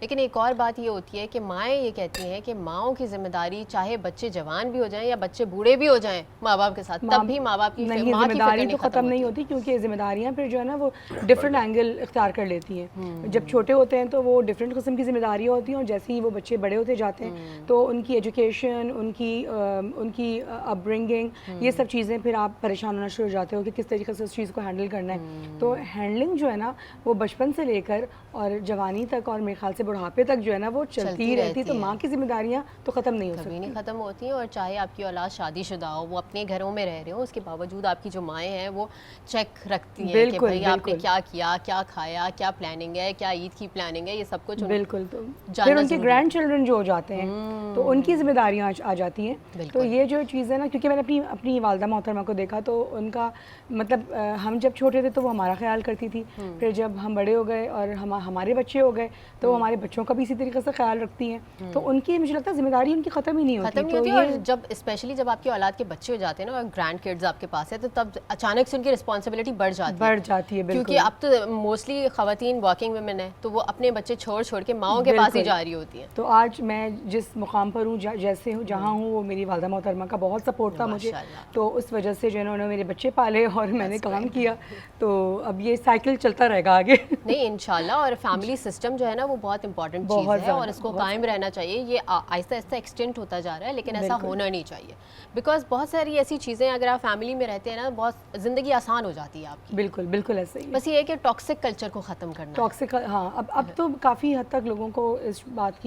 لیکن ایک اور بات یہ ہوتی ہے کہ مائیں یہ کہتی ہیں کہ ماؤں کی ذمہ داری چاہے بچے جوان بھی ہو جائیں یا بچے بوڑھے بھی ہو جائیں ماں باپ کے ساتھ تب بھی ماں باپ کی ذمہ داری تو ختم نہیں ہوتی کیونکہ ذمہ داریاں پھر جو ہے نا وہ ڈفرینٹ اینگل اختیار کر لیتی ہیں. جب چھوٹے ہوتے ہیں تو وہ ڈفرینٹ قسم کی ذمہ داریاں ہوتی ہیں اور جیسے ہی وہ بچے بڑے ہوتے جاتے ہیں تو ان کی ایجوکیشن ان کی اپ برنگنگ یہ سب چیزیں پھر آپ پریشان ہونا شروع ہو جاتے ہو کہ کس طریقے سے اس چیز کو ہینڈل کرنا ہے. تو ہینڈلنگ جو ہے نا وہ بچپن سے لے کر اور جوانی تک اور میرے خیال سے بڑھاپے تک جو ہے نا وہ چلتی رہتی. تو ماں کی ذمہ داریاں تو ختم نہیں ہو سکتی, کبھی نہیں ختم ہوتی ہیں. اور چاہے آپ کی اولاد شادی شدہ ہو وہ اپنے گھروں میں رہ رہے ہوں اس کے باوجود آپ کی جو مائیں ہیں وہ چیک رکھتی ہیں کہ بھائی آپ نے کیا کیا, کیا کھایا, کیا پلاننگ ہے, کیا عید کی پلاننگ ہے, یہ سب کچھ بالکل. تو پھر ان کے گرینڈ چلڈرن جو ہو جاتے ہیں تو ان کی ذمہ داریاں آ جاتی ہیں. تو یہ جو چیز ہے نا کیونکہ میں نے اپنی والدہ محترمہ کو دیکھا تو ان کا مطلب ہم جب چھوٹے تھے تو وہ ہمارا خیال کرتی تھی, پھر جب ہم بڑے ہو گئے اور ہمارے بچے ہو گئے تو وہ ہمارے بچوں کا بھی اسی طریقے سے خیال رکھتی ہیں. تو ان کی مجھے لگتا ہے ذمہ داری ان کی ختم ہی نہیں ہوتی. اور جب اسپیشلی جب آپ کی اولاد کے بچے ہو جاتے ہیں نا اور گرینڈ کڈز آپ کے پاس ہے تو تب اچانک سے ان کی رسپانسبلٹی بڑھ جاتی ہے. کیونکہ اب تو موسٹلی خواتین ورکنگ ویمن ہیں تو وہ اپنے بچے چھوڑ کے ماؤں کے پاس ہی جا رہی ہوتی ہیں. تو آج میں جس مقام پر ہوں جیسے ہوں جہاں ہوں وہ میری والدہ محترمہ کا بہت سپورٹ تھا مجھے, تو اس وجہ سے جو انہوں نے میرے بچے پالے اور میں نے کام کیا. تو اب یہ سائیکل چلتا رہے گا آگے. نہیں انشاءاللہ. اور فیملی سسٹم جو ہے نا وہ بہت امپورٹنٹ چیز ہے اور اس کو قائم رہنا چاہیے. یہ آہستہ آہستہ ایکسٹینٹ ہوتا جا رہا ہے لیکن ایسا ہونا نہیں چاہیے بیکاز بہت ساری ایسی چیزیں اگر آپ فیملی میں رہتے ہیں نا بہت زندگی آسان ہو جاتی ہے آپ کی. بالکل ایسا ہی. بس یہ ہے کہ ٹاکسک کلچر کو ختم کرنا. ٹاکسک ہاں اب تو کافی حد تک لوگوں کو اس بات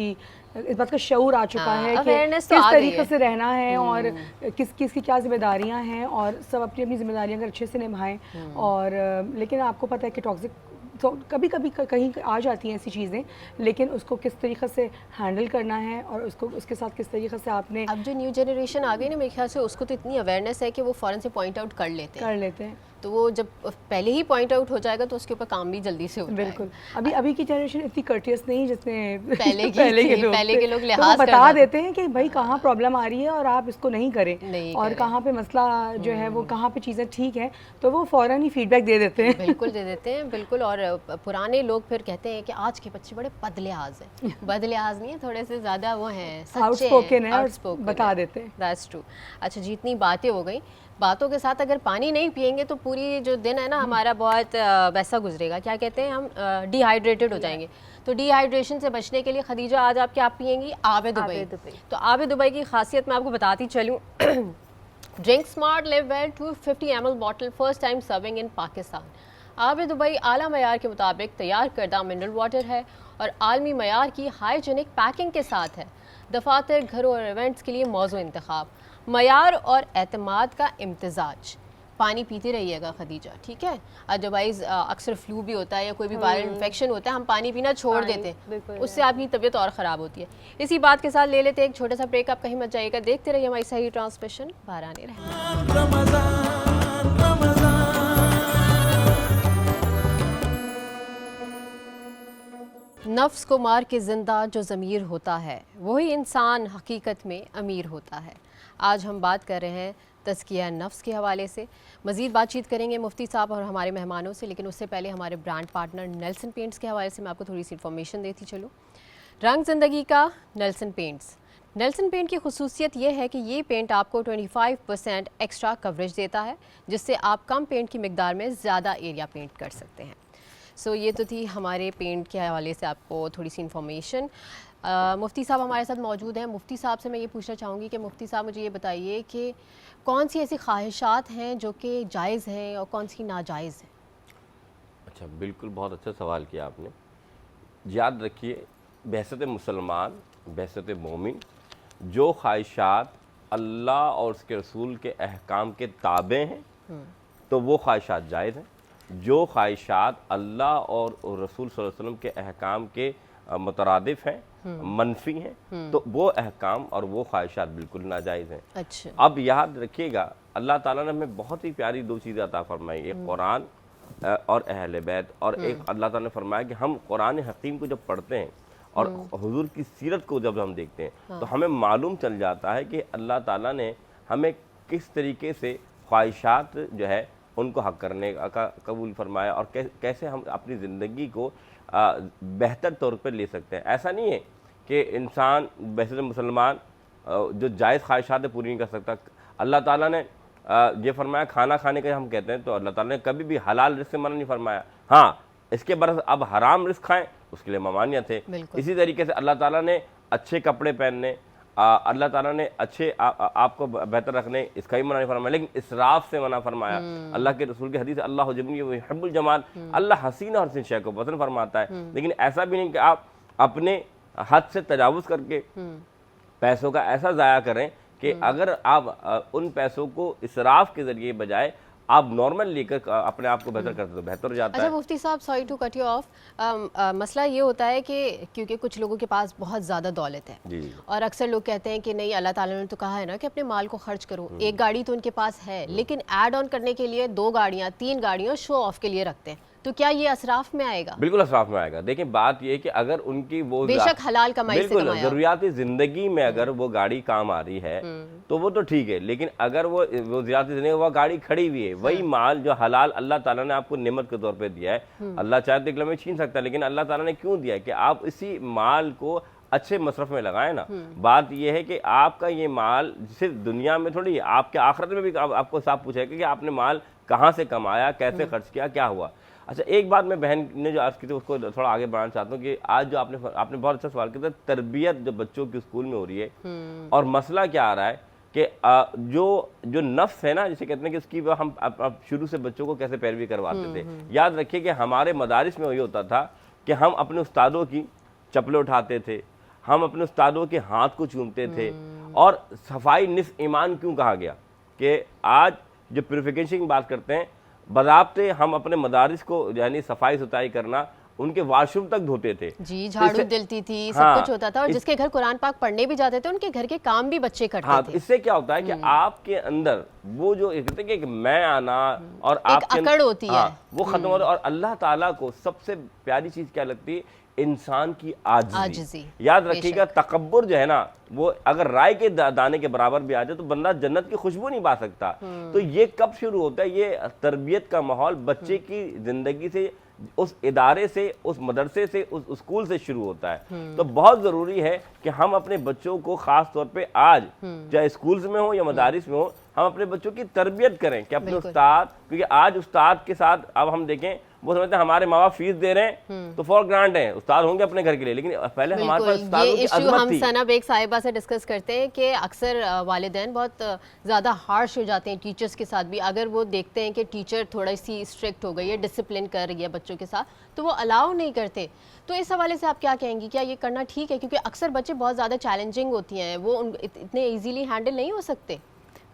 کا شعور آ چکا ہے کہ کس طریقے سے رہنا ہے اور کس کی کیا ذمہ داریاں ہیں اور سب اپنی اپنی ذمہ داریاں اگر اچھے سے نبھائیں. اور لیکن آپ کو پتہ ہے کہ ٹاکسک تو کبھی کہیں آ جاتی ہیں ایسی چیزیں لیکن اس کو کس طریقے سے ہینڈل کرنا ہے اور اس کے ساتھ کس طریقے سے آپ نے. اب جو نیو جنریشن آ گئی نا میرے خیال سے اس کو تو اتنی اویئرنیس ہے کہ وہ فوراً سے پوائنٹ آؤٹ کر لیتے ہیں. تو وہ جب پہلے ہی پوائنٹ آؤٹ ہو جائے گا تو اس کے اوپر کام بھی جلدی سے ہوتا ہے. بالکل. ابھی کی جنریشن اتنی کرٹیس نہیں جس میں پہلے کے لوگ لحاظ بتا دیتے ہیں کہ بھائی کہاں پرابلم آ رہی ہے اور آپ اس کو نہیں کریں اور کہاں پہ مسئلہ جو ہے وہ کہاں پہ چیزیں ٹھیک ہیں تو وہ فوراً ہی فیڈ بیک دے دیتے ہیں. بالکل دے دیتے ہیں بالکل. اور پرانے لوگ پھر کہتے ہیں کہ آج کے بچے بڑے بد لحاظ ہیں. بد لحاظ نہیں ہیں, تھوڑے سے زیادہ وہ ہیں آؤٹ اسپوکن ہیں, بتا دیتے ہیں. That's true. اچھا جی اتنی باتیں ہو گئیں, باتوں کے ساتھ اگر پانی نہیں پئیں گے تو پوری جو دن ہے نا ہمارا بہت ویسا گزرے گا. کیا کہتے ہیں ہم ڈی ہائیڈریٹڈ ہو جائیں گے. تو ڈی ہائیڈریشن سے بچنے کے لیے خدیجہ آج آپ کیا پئیں گی؟ آب دبئی. تو آب دبئی کی خاصیت میں آپ کو بتاتی چلوں. Drink smart live well 250 ml bottle first time serving in Pakistan. آب دبئی اعلیٰ معیار کے مطابق تیار کردہ منرل واٹر ہے اور عالمی معیار کی ہائیجینک پیکنگ کے ساتھ ہے. دفاتر, گھروں اور ایونٹس کے لیے موزوں انتخاب, معیار اور اعتماد کا امتزاج. پانی پیتے رہیے گا خدیجہ, ٹھیک ہے. ادروائز اکثر فلو بھی ہوتا ہے یا کوئی بھی وائرل انفیکشن ہوتا ہے, ہم پانی پینا چھوڑ دیتے ہیں, اس سے آپ کی طبیعت اور خراب ہوتی ہے. اسی بات کے ساتھ لے لیتے ہیں ایک چھوٹا سا بریک. آپ کہیں مت جائیے گا, دیکھتے رہیے ہماری صحیح ٹرانسمیشن بہرانے رہے. نفس کو مار کے زندہ جو ضمیر ہوتا ہے وہی انسان حقیقت میں امیر ہوتا ہے. آج ہم بات کر رہے ہیں تزکیہ نفس کے حوالے سے. مزید بات چیت کریں گے مفتی صاحب اور ہمارے مہمانوں سے, لیکن اس سے پہلے ہمارے برانڈ پارٹنر نیلسن پینٹس کے حوالے سے میں آپ کو تھوڑی سی انفارمیشن دیتی چلوں. رنگ زندگی کا نیلسن پینٹس. نیلسن پینٹ کی خصوصیت یہ ہے کہ یہ پینٹ آپ کو 25% ایکسٹرا کوریج دیتا ہے جس سے آپ کم پینٹ کی مقدار میں زیادہ ایریا پینٹ کر سکتے ہیں. یہ تو تھی ہمارے پینٹ کے حوالے سے آپ کو تھوڑی سی انفارمیشن. مفتی صاحب ہمارے ساتھ موجود ہیں. مفتی صاحب سے میں یہ پوچھنا چاہوں گی کہ مفتی صاحب مجھے یہ بتائیے کہ کون سی ایسی خواہشات ہیں جو کہ جائز ہیں اور کون سی ناجائز ہیں؟ اچھا بالکل, بہت اچھا سوال کیا آپ نے. یاد رکھیے بعثت مسلمان, بعثت مومن جو خواہشات اللہ اور اس کے رسول کے احکام کے تابع ہیں تو وہ خواہشات جائز ہیں، جو خواہشات اللہ اور رسول صلی اللہ علیہ وسلم کے احکام کے مترادف ہیں، منفی ہیں، تو وہ احکام اور وہ خواہشات بالکل ناجائز ہیں۔ اچھا، اب یاد رکھیے گا اللہ تعالیٰ نے ہمیں بحت ہی پیاری دو چیزیں عطا فرمائی، ایک قرآن اور اہل بیت، اور ایک اللہ تعالیٰ نے فرمایا کہ ہم قرآن حکیم کو جب پڑھتے ہیں اور حضور کی سیرت کو جب ہم دیکھتے ہیں تو ہمیں معلوم چل جاتا ہے کہ اللہ تعالیٰ نے ہمیں کس طریقے سے خواہشات جو ہے ان کو حق کرنے کا قبول فرمایا، اور کیسے ہم اپنی زندگی کو بہتر طور پر لے سکتے ہیں۔ ایسا نہیں ہے کہ انسان بحیثیت مسلمان جو جائز خواہشات ہے پوری نہیں کر سکتا۔ اللہ تعالیٰ نے یہ فرمایا، کھانا کھانے کا ہم کہتے ہیں تو اللہ تعالیٰ نے کبھی بھی حلال رزق سے منع نہیں فرمایا، ہاں اس کے برعکس اب حرام رزق کھائیں اس کے لیے ممانعت ہے۔ اسی طریقے سے اللہ تعالیٰ نے اچھے کپڑے پہننے، اللہ تعالیٰ نے اچھے آپ کو بہتر رکھنے، اس کا بھی منع نہیں فرمایا، لیکن اسراف سے منع فرمایا۔ اللہ کے رسول کی حدیث اللہ جمیل یحب الجمال، اللہ حسین اور حسین شے کو پسند فرماتا ہے، لیکن ایسا بھی نہیں کہ آپ اپنے حد سے تجاوز کر کے پیسوں کا ایسا ضائع کریں کہ اگر آپ ان پیسوں کو اسراف کے ذریعے بجائے آپ نارمل لے کر اپنے آپ کو بہتر کرتے تو بہتر ہو جاتا ہے۔ اچھا مفتی صاحب، sorry to cut you off, مسئلہ یہ ہوتا ہے کہ کیونکہ کچھ لوگوں کے پاس بہت زیادہ دولت ہے اور اکثر لوگ کہتے ہیں کہ نہیں اللہ تعالیٰ نے تو کہا ہے نا کہ اپنے مال کو خرچ کرو، ایک گاڑی تو ان کے پاس ہے لیکن ایڈ آن کرنے کے لیے 2 گاڑیاں 3 گاڑیاں شو آف کے لیے رکھتے ہیں، تو کیا یہ اسراف میں آئے گا؟ بالکل اسراف میں آئے گا۔ دیکھیں بات یہ ہے کہ اگر ان کی وہ بے شک حلال کمائی سے بالکل ضروریات زندگی میں اگر وہ گاڑی کام آ رہی ہے تو وہ تو ٹھیک ہے، لیکن اگر وہ ضروریات زندگی وہ گاڑی کھڑی ہوئی ہے، وہی مال جو حلال اللہ تعالیٰ نے آپ کو نعمت کے طور پہ دیا ہے، اللہ چاہے تو ایک لمحے چھین سکتا ہے، لیکن اللہ تعالیٰ نے کیوں دیا ہے کہ آپ اسی مال کو اچھے مصرف میں لگائیں نا۔ بات یہ ہے کہ آپ کا یہ مال صرف دنیا میں تھوڑی ہے، آپ کے آخرت میں بھی آپ کو صاحب پوچھے گا کہ آپ نے مال کہاں سے کمایا، کیسے خرچ کیا، کیا ہوا۔ اچھا ایک بات میں بہن نے جو عرض کی تھی اس کو تھوڑا آگے بڑھانا چاہتا ہوں کہ آج جو آپ نے بہت اچھا سوال کیا تھا، تربیت جو بچوں کی اسکول میں ہو رہی ہے، اور مسئلہ کیا آ رہا ہے کہ جو نفس ہے نا جسے کہتے ہیں کہ اس کی ہم شروع سے بچوں کو کیسے پیروی کرواتے تھے۔ یاد رکھیے کہ ہمارے مدارس میں وہی ہوتا تھا کہ ہم اپنے استادوں کی چپلیں اٹھاتے تھے، ہم اپنے استادوں کے ہاتھ کو چومتے تھے، اور صفائی نصف ایمان کیوں کہا گیا کہ آج جو پیوریفیکیشن کی بات کرتے ہیں بضابطے ہم اپنے مدارس کو یعنی صفائی ستھرائی کرنا، ان کے واش روم تک دھوتے تھے، جی جھاڑو دلتی تھی، سب کچھ ہوتا تھا، اور جس کے گھر قرآن پاک پڑھنے بھی جاتے تھے ان کے گھر کے کام بھی بچے کرتے تھے۔ اس سے کیا ہوتا ہے کہ آپ کے اندر وہ جو کہتے ہیں کہ میں آنا اور آپ کے اکڑ ہوتی ہے وہ ختم ہوتا ہے، اور اللہ تعالیٰ کو سب سے پیاری چیز کیا لگتی ہے؟ انسان کی عاجزی۔ یاد رکھیے گا تکبر جو ہے نا وہ اگر رائے کے دانے کے برابر بھی آ جائے تو بندہ جنت کی خوشبو نہیں پا سکتا۔ تو یہ کب شروع ہوتا ہے؟ یہ تربیت کا ماحول بچے کی زندگی سے، اس ادارے سے، اس مدرسے سے، اس اسکول سے شروع ہوتا ہے۔ تو بہت ضروری ہے کہ ہم اپنے بچوں کو خاص طور پہ آج چاہے اسکولز میں ہو یا مدارس میں ہو، ہم اپنے بچوں کی تربیت کریں کہ اپنے استاد، کیونکہ آج استاد کے ساتھ اب ہم دیکھیں وہ سمجھتے ہیں ہمارے ماں باپ فیس دے رہے ہیں تو فور گرانٹ ہیں، استاد ہوں گے اپنے گھر کے لیے، لیکن پہلے ہمارے پاس استادوں کی عظمت تھی۔ ہم سنب ایک صاحبہ سے ڈسکس کرتے ہیں کہ اکثر والدین بہت زیادہ ہارش ہو جاتے ہیں ٹیچرز کے ساتھ بھی، اگر وہ دیکھتے ہیں کہ ٹیچر تھوڑا سی اسٹرکٹ ہو گئی ہے، ڈسپلن کر رہی ہے بچوں کے ساتھ تو وہ الاؤ نہیں کرتے۔ تو اس حوالے سے آپ کیا کہیں گی؟ کیا یہ کرنا ٹھیک ہے؟ کیونکہ اکثر بچے بہت زیادہ چیلنجنگ ہوتی ہیں، وہ اتنے ایزیلی ہینڈل نہیں ہو سکتے۔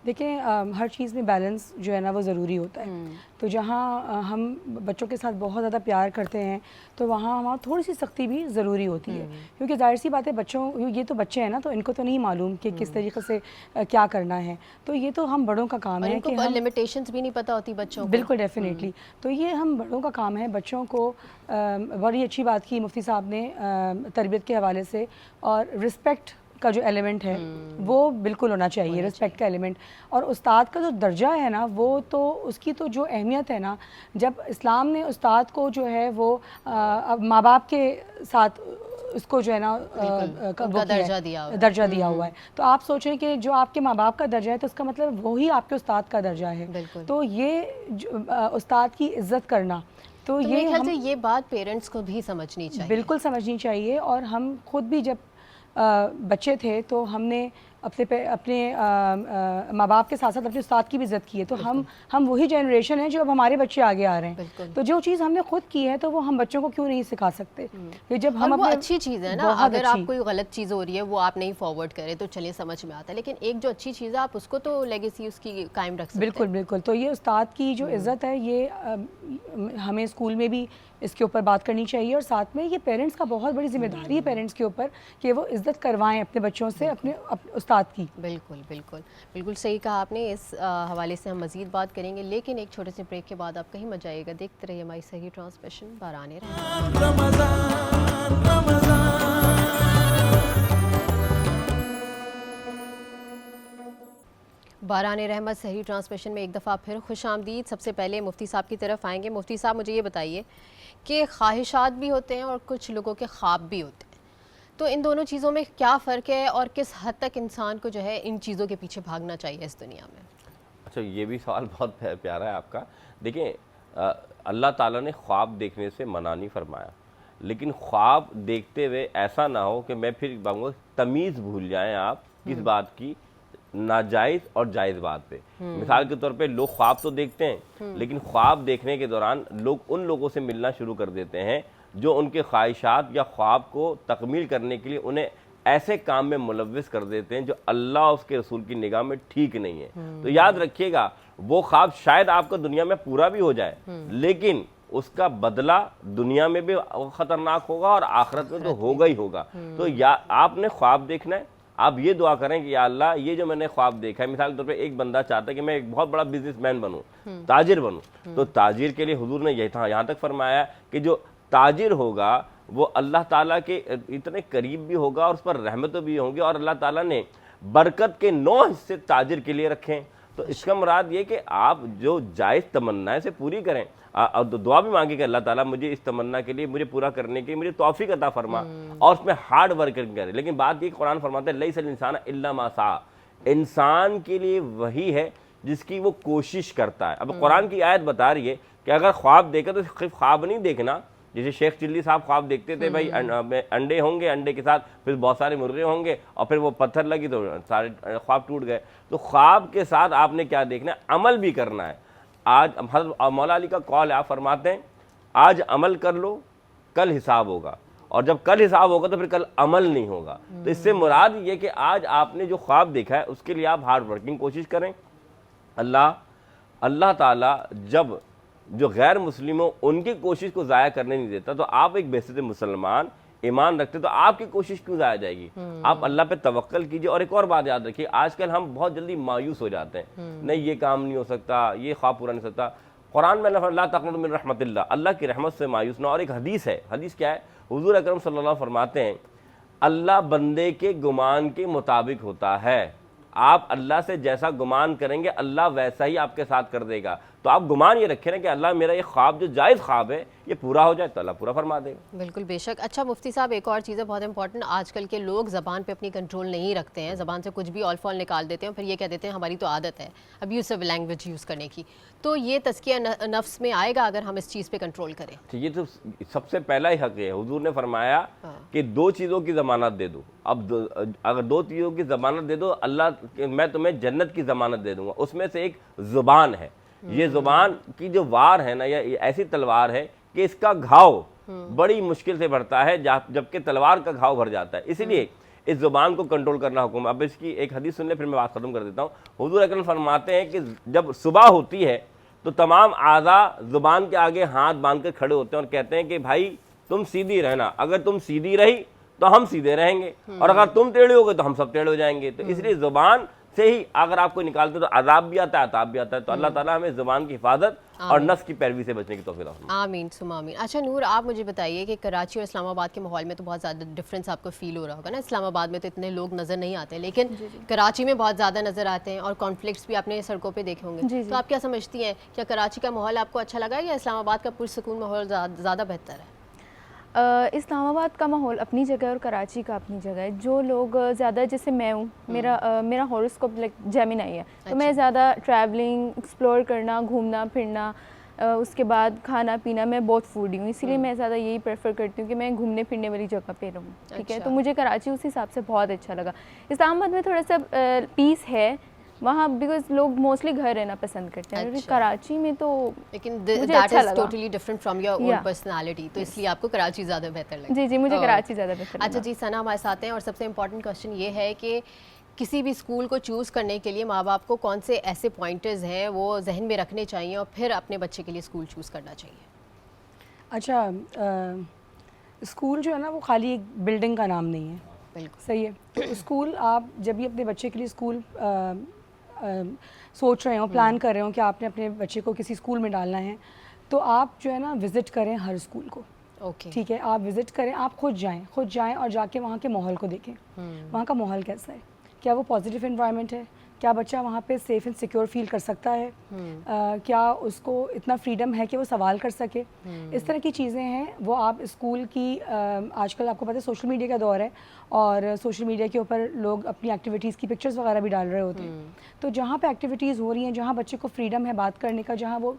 دیکھیں ہر چیز میں بیلنس جو ہے نا وہ ضروری ہوتا ہے، تو جہاں ہم بچوں کے ساتھ بہت زیادہ پیار کرتے ہیں تو وہاں تھوڑی سی سختی بھی ضروری ہوتی ہے، کیونکہ ظاہر سی بات ہے بچوں یہ تو بچے ہیں نا، تو ان کو تو نہیں معلوم کہ کس طریقے سے کیا کرنا ہے، تو یہ تو ہم بڑوں کا کام ہے کہ ہم لمیٹیشنز بھی نہیں پتہ ہوتی بچوں کو۔ بالکل ڈیفینیٹلی، تو یہ ہم بڑوں کا کام ہے بچوں کو۔ بڑی اچھی بات کی مفتی صاحب نے تربیت کے حوالے سے، اور رسپیکٹ کا جو ایلیمنٹ ہے وہ بالکل ہونا چاہیے، رسپیکٹ کا ایلیمنٹ، اور استاد کا جو درجہ ہے نا وہ تو اس کی تو جو اہمیت ہے نا، جب اسلام نے استاد کو جو ہے وہ ماں باپ کے ساتھ اس کو جو ہے نا درجہ دیا ہوا ہے، تو آپ سوچیں کہ جو آپ کے ماں باپ کا درجہ ہے تو اس کا مطلب وہی آپ کے استاد کا درجہ ہے، تو یہ استاد کی عزت کرنا، تو یہ بات پیرنٹس کو بھی سمجھنی چاہیے، بالکل سمجھنی چاہیے۔ اور ہم خود بھی جب بچے تھے تو ہم نے اپنے ماں باپ کے ساتھ ساتھ اپنے استاد کی بھی عزت کی ہے. تو ہم وہی جنریشن ہیں جو اب ہمارے بچے آگے آ رہے ہیں, تو جو چیز ہم نے خود کی ہے تو وہ ہم بچوں کو کیوں نہیں سکھا سکتے. کہ جب ہم وہ اچھی چیز ہے نا, اگر آپ کوئی غلط چیز ہو رہی ہے وہ آپ نہیں فارورڈ کریں تو چلیے سمجھ میں آتا ہے, لیکن ایک جو اچھی چیز ہے آپ اس کو تو لیگیسی اس کی قائم رکھ سکتے ہیں. بالکل بالکل. تو یہ استاد کی جو عزت ہے یہ ہمیں اسکول میں بھی اس کے اوپر بات کرنی چاہیے, اور ساتھ میں یہ پیرنٹس کا بہت بڑی ذمہ داری ہے پیرنٹس کے اوپر کہ وہ عزت کروائیں اپنے بچوں سے اپنے استاد کی. بالکل بالکل بالکل صحیح کہا آپ نے. اس حوالے سے ہم مزید بات کریں گے, لیکن ایک چھوٹے سے بریک کے بعد آپ کہیں مت جائیے گا, دیکھتے رہیے ہماری صحیح ٹرانسمیشن باران باران رحمت صحیح ٹرانسمیشن میں ایک دفعہ پھر خوش آمدید. سب سے پہلے مفتی صاحب کی طرف آئیں گے. مفتی صاحب مجھے یہ بتائیے کہ خواہشات بھی ہوتے ہیں اور کچھ لوگوں کے خواب بھی ہوتے ہیں, تو ان دونوں چیزوں میں کیا فرق ہے اور کس حد تک انسان کو جو ہے ان چیزوں کے پیچھے بھاگنا چاہیے اس دنیا میں؟ اچھا, یہ بھی سوال بہت پیارا ہے آپ کا. دیکھیں, اللہ تعالیٰ نے خواب دیکھنے سے منع نہیں فرمایا, لیکن خواب دیکھتے ہوئے ایسا نہ ہو کہ میں پھر تمیز بھول جائیں آپ کس بات کی, ناجائز اور جائز بات پہ. مثال کے طور پہ لوگ خواب تو دیکھتے ہیں, لیکن خواب دیکھنے کے دوران لوگ ان لوگوں سے ملنا شروع کر دیتے ہیں جو ان کے خواہشات یا خواب کو تکمیل کرنے کے لیے انہیں ایسے کام میں ملوث کر دیتے ہیں جو اللہ اور اس کے رسول کی نگاہ میں ٹھیک نہیں ہے. تو یاد رکھیے گا, وہ خواب شاید آپ کو دنیا میں پورا بھی ہو جائے, لیکن اس کا بدلہ دنیا میں بھی خطرناک ہوگا اور آخرت میں تو ہوگا ہی ہوگا. تو یا آپ نے خواب دیکھنا ہے, آپ یہ دعا کریں کہ یا اللہ یہ جو میں نے خواب دیکھا ہے, مثال کے طور پہ ایک بندہ چاہتا ہے کہ میں ایک بہت بڑا بزنس مین بنوں, تاجر بنوں, تو تاجر کے لیے حضور نے یہاں تک فرمایا کہ جو تاجر ہوگا وہ اللہ تعالیٰ کے اتنے قریب بھی ہوگا اور اس پر رحمت بھی ہوں گی, اور اللہ تعالیٰ نے برکت کے 9 حصے تاجر کے لیے رکھے ہیں. تو اس کا مراد یہ کہ آپ جو جائز تمنا ہے اسے پوری کریں, اور دعا بھی مانگے کہ اللہ تعالیٰ مجھے اس تمنا کے لیے, مجھے پورا کرنے کے لیے مجھے توفیق عطا فرما, اور اس میں ہارڈ ورک کرے. لیکن بات یہ کہ قرآن فرماتا ہے لیس الانسان الا ما سعی, انسان کے لیے وہی ہے جس کی وہ کوشش کرتا ہے. اب قرآن کی آیت بتا رہی ہے کہ اگر خواب دیکھا تو صرف خواب نہیں دیکھنا, جیسے شیخ چلی صاحب خواب دیکھتے تھے بھائی انڈے ہوں گے, انڈے کے ساتھ پھر بہت سارے مرغے ہوں گے, اور پھر وہ پتھر لگی تو سارے خواب ٹوٹ گئے. تو خواب کے ساتھ آپ نے کیا دیکھنا ہے, عمل بھی کرنا ہے. آج حضرت مولا علی کا قول ہے, آپ فرماتے ہیں آج عمل کر لو کل حساب ہوگا, اور جب کل حساب ہوگا تو پھر کل عمل نہیں ہوگا. تو اس سے مراد یہ کہ آج آپ نے جو خواب دیکھا ہے اس کے لیے آپ ہارڈ ورکنگ کوشش کریں. اللہ تعالیٰ جب جو غیر مسلم ہو ان کی کوشش کو ضائع کرنے نہیں دیتا, تو آپ ایک بحیثیت مسلمان ایمان رکھتے تو آپ کی کوشش کیوں ضائع جائے گی؟ آپ اللہ پہ توکل کیجئے. اور ایک اور بات یاد رکھیے, آج کل ہم بہت جلدی مایوس ہو جاتے ہیں, نہیں یہ کام نہیں ہو سکتا, یہ خواب پورا نہیں سکتا. قرآن میں لا تقنطوا من رحمت اللہ, اللہ کی رحمت سے مایوس نہ. اور ایک حدیث ہے, حدیث کیا ہے, حضور اکرم صلی اللہ علیہ وسلم فرماتے ہیں اللہ بندے کے گمان کے مطابق ہوتا ہے. آپ اللہ سے جیسا گمان کریں گے اللہ ویسا ہی آپ کے ساتھ کر دے گا. تو آپ گمان یہ رکھیں نا کہ اللہ میرا یہ خواب جو جائز خواب ہے یہ پورا ہو جائے تو اللہ پورا فرما دے گا. بالکل بے شک. اچھا مفتی صاحب, ایک اور چیز ہے بہت امپورٹنٹ, آج کل کے لوگ زبان پہ اپنی کنٹرول نہیں رکھتے ہیں, زبان سے کچھ بھی آل فال نکال دیتے ہیں, پھر یہ کہہ دیتے ہیں ہماری تو عادت ہے ابیوسو لینگویج یوز کرنے کی. تو یہ تزکیہ نفس میں آئے گا اگر ہم اس چیز پہ کنٹرول کریں؟ یہ تو سب سے پہلا ہی حق ہے. حضور نے فرمایا کہ 2 چیزوں کی ضمانت دے دو. اب اگر 2 چیزوں کی ضمانت دے دو, اللہ میں تمہیں جنت کی ضمانت دے دوں گا. اس میں سے ایک زبان ہے. یہ زبان کی جو وار ہے نا, یہ ایسی تلوار ہے کہ اس کا گھاؤ بڑی مشکل سے بھرتا ہے جبکہ تلوار کا گھاؤ بھر جاتا ہے. اسی لیے اس زبان کو کنٹرول کرنا حکم. اب اس کی ایک حدیث سن لیں پھر میں بات ختم کر دیتا ہوں. حضور اکرم فرماتے ہیں کہ جب صبح ہوتی ہے تو تمام اعضاء زبان کے آگے ہاتھ باندھ کر کھڑے ہوتے ہیں اور کہتے ہیں کہ بھائی تم سیدھی رہنا, اگر تم سیدھی رہی تو ہم سیدھے رہیں گے, اور اگر تم ٹیڑھے ہو گے تو ہم سب ٹیڑھے ہو جائیں گے. تو اس لیے زبان سے ہی اگر آپ کو نکالتے تو عذاب بھی آتا ہے, عطاب بھی آتا ہے. تو اللہ تعالیٰ ہمیں زبان کی حفاظت اور نفس کی پیروی سے بچنے کی توفیق عطا فرمائے. آمین ثم آمین. اچھا نور, آپ مجھے بتائیے کہ کراچی اور اسلام آباد کے ماحول میں تو بہت زیادہ ڈفرینس آپ کو فیل ہو رہا ہوگا نا. اسلام آباد میں تو اتنے لوگ نظر نہیں آتے, لیکن کراچی میں بہت زیادہ نظر آتے ہیں, اور کانفلکٹس بھی آپ نے سڑکوں پہ دیکھے ہوں گے. تو آپ کیا سمجھتی ہیں, کیا کراچی کا ماحول آپ کو اچھا لگا یا اسلام آباد کا پرسکون ماحول زیادہ بہتر ہے؟ اسلام آباد کا ماحول اپنی جگہ اور کراچی کا اپنی جگہ ہے. جو لوگ زیادہ, جیسے میں ہوں, میرا ہوراسکوپ لائک جیمینائی ہے, تو میں زیادہ ٹریولنگ, ایکسپلور کرنا, گھومنا پھرنا, اس کے بعد کھانا پینا، میں بہت فوڈی ہوں، اسی لیے میں زیادہ یہی پریفر کرتی ہوں کہ میں گھومنے پھرنے والی جگہ پہ رہوں. ٹھیک ہے، تو مجھے کراچی اس حساب سے بہت اچھا لگا. اسلام آباد میں تھوڑا سا پیس ہے وہاں، بیکاز لوگ موسٹلی گھر رہنا پسند کرتے ہیں. کراچی میں تو لیکن that is totally different from your own personality, تو اس لیے آپ کو کراچی زیادہ بہتر لگا. جی مجھے کراچی زیادہ بہتر لگا. اچھا جی، ثنا ہمارے ساتھ ہیں، اور سب سے امپورٹنٹ کوشچن یہ ہے کہ کسی بھی اسکول کو چوز کرنے کے لیے ماں باپ کو کون سے ایسے پوائنٹرز ہیں وہ ذہن میں رکھنے چاہیے اور پھر اپنے بچے کے لیے اسکول چوز کرنا چاہیے؟ اچھا، اسکول جو ہے نا وہ خالی ایک بلڈنگ کا نام نہیں ہے. بالکل صحیح ہے. تو اسکول آپ جب بھی اپنے بچے کے لیے اسکول سوچ رہے ہوں، پلان کر رہے ہوں کہ آپ نے اپنے بچے کو کسی اسکول میں ڈالنا ہے، تو آپ جو ہے نا وزٹ کریں ہر اسکول کو. اوکے، ٹھیک ہے، آپ وزٹ کریں، آپ خود جائیں اور جا کے وہاں کے ماحول کو دیکھیں. وہاں کا ماحول کیسا ہے، کیا وہ پازیٹیو انوائرمنٹ ہے، کیا بچہ وہاں پہ سیف اینڈ سیکیور فیل کر سکتا ہے، کیا اس کو اتنا فریڈم ہے کہ وہ سوال کر سکے. اس طرح کی چیزیں ہیں وہ آپ اسکول کی. آج کل آپ کو پتہ ہے سوشل میڈیا کا دور ہے، اور سوشل میڈیا کے اوپر لوگ اپنی ایکٹیویٹیز کی پکچرز وغیرہ بھی ڈال رہے ہوتے ہیں. تو جہاں پہ ایکٹیویٹیز ہو رہی ہیں، جہاں بچے کو فریڈم ہے بات کرنے کا، جہاں وہ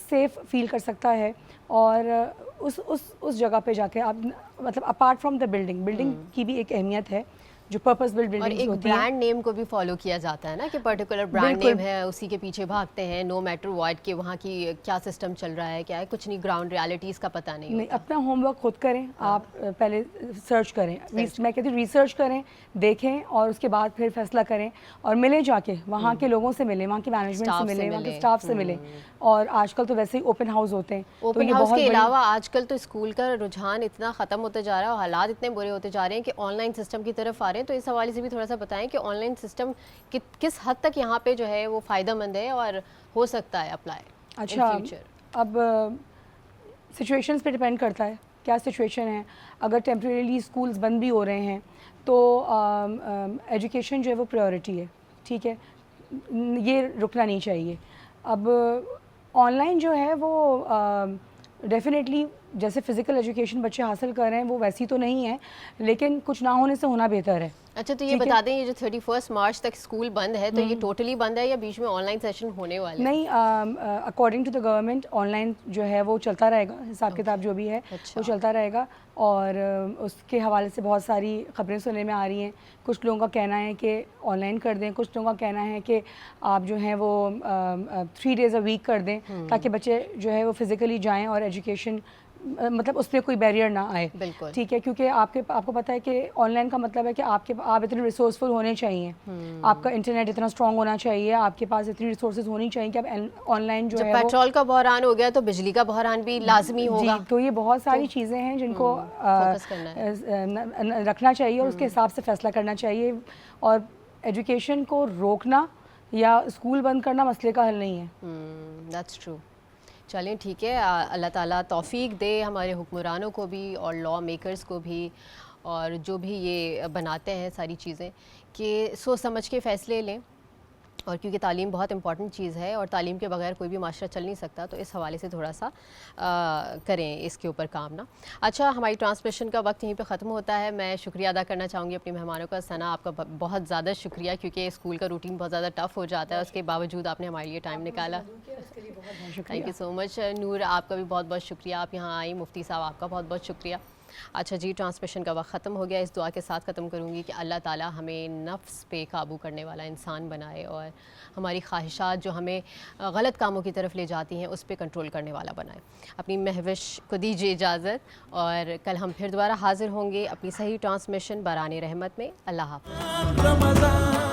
سیف فیل کر سکتا ہے، اور اس جگہ پہ جا کے آپ مطلب اپارٹ فرام دا بلڈنگ کی بھی ایک اہمیت ہے جو پرپز بلڈ بلڈنگز ہوتی ہیں. برانڈ نیم کو بھی فالو کیا جاتا ہے نا کہ پرٹیکولر برانڈ نیم ہے، اسی کے پیچھے بھاگتے ہیں، نو میٹر واٹ کہ وہاں کی کیا سسٹم چل رہا ہے، کیا ہے، کچھ نہیں، گراؤنڈ ریالٹیز کا پتہ نہیں ہوتا. اپنا ہوم ورک خود کریں. آپ پہلے سرچ کریں، میں کہتی ہوں ریسرچ کریں، دیکھیں، اور اس کے بعد پھر فیصلہ کریں، اور ملیں جا کے وہاں کے لوگوں سے ملیں، وہاں کے مینجمنٹ سے ملیں، وہاں کے اسٹاف سے ملیں. اور آج کل تو ویسے ہی اوپن ہاؤس ہوتے ہیں. اوپن ہاؤس کے علاوہ آج کل تو اسکول کا رجحان اتنا ختم ہوتا جا رہا ہے اور حالات اتنے برے ہوتے جا رہے ہیں کہ آن لائن سسٹم کی طرف آ رہے ہیں. تو اس حوالے سے بھی تھوڑا سا بتائیں کہ آن لائن سسٹم کس حد تک یہاں پہ جو ہے وہ فائدہ مند ہے اور ہو سکتا ہے اپلائی. اچھا، اب سچویشنز پہ ڈپینڈ کرتا ہے کیا سچویشن ہے. اگر ٹیمپریریلی اسکولز بند بھی ہو رہے ہیں تو ایجوکیشن جو ہے وہ پریورٹی ہے. ٹھیک ہے، یہ رکنا نہیں چاہیے. اب آن لائن جو ہے وہ ڈیفینیٹلی جیسے فزیکل ایجوکیشن بچے حاصل کر رہے ہیں وہ ویسی تو نہیں ہے، لیکن کچھ نہ ہونے سے ہونا بہتر ہے. اچھا، تو یہ بتا دیں یہ جو 31 مارچ تک اسکول بند ہے تو یہ ٹوٹلی بند ہے یا بیچ میں آن لائن سیشن ہونے والے ہیں؟ نہیں، according to the government online جو ہے وہ چلتا رہے گا، حساب کتاب جو بھی ہے وہ چلتا رہے گا. اور اس کے حوالے سے بہت ساری خبریں سننے میں آ رہی ہیں. کچھ لوگوں کا کہنا ہے کہ آن لائن کر دیں، کچھ لوگوں کا کہنا ہے کہ آپ جو ہیں وہ 3 days اے ویک کر دیں تاکہ بچے جو ہے وہ فزیکلی جائیں اور ایجوکیشن مطلب اس پہ کوئی بیریئر نہ آئے. بالکل ٹھیک ہے، کیونکہ آپ کو پتہ ہے کہ آن لائن کا مطلب ہے کہ آپ اتنے ریسورسفل ہونے چاہیے، آپ کا انٹرنیٹ اتنا اسٹرانگ ہونا چاہیے، آپ کے پاس اتنی ریسورسز ہونی چاہیے کہ آپ آن لائن جو ہے پیٹرول کا بحران ہو گیا تو بجلی کا بحران بھی لازمی ہوگا. تو یہ بہت ساری چیزیں ہیں جن کو رکھنا چاہیے اور اس کے حساب سے فیصلہ کرنا چاہیے. اور ایجوکیشن کو روکنا یا اسکول بند کرنا مسئلے کا حل نہیں ہے. That's true. چلیں ٹھیک ہے، اللہ تعالیٰ توفیق دے ہمارے حکمرانوں کو بھی اور لا میکرز کو بھی اور جو بھی یہ بناتے ہیں ساری چیزیں کہ سوچ سمجھ کے فیصلے لیں. اور کیونکہ تعلیم بہت امپورٹنٹ چیز ہے اور تعلیم کے بغیر کوئی بھی معاشرہ چل نہیں سکتا، تو اس حوالے سے تھوڑا سا کریں اس کے اوپر کام نا. اچھا، ہماری ٹرانسمیشن کا وقت یہیں پہ ختم ہوتا ہے. میں شکریہ ادا کرنا چاہوں گی اپنے مہمانوں کا. ثنا، آپ کا بہت زیادہ شکریہ کیونکہ اسکول کا روٹین بہت زیادہ ٹف ہو جاتا ہے، اس کے باوجود آپ نے ہمارے لیے ٹائم نکالا. تھینک یو سو مچ. نور، آپ کا بھی بہت بہت شکریہ، آپ یہاں آئیں. مفتی صاحب، آپ کا بہت بہت شکریہ. اچھا جی، ٹرانسمیشن کا وقت ختم ہو گیا. اس دعا کے ساتھ ختم کروں گی کہ اللہ تعالیٰ ہمیں نفس پہ قابو کرنے والا انسان بنائے اور ہماری خواہشات جو ہمیں غلط کاموں کی طرف لے جاتی ہیں اس پہ کنٹرول کرنے والا بنائے. اپنی مہوش کو دیجیے اجازت، اور کل ہم پھر دوبارہ حاضر ہوں گے اپنی صحیح ٹرانسمیشن بران رحمت میں. اللہ حافظ.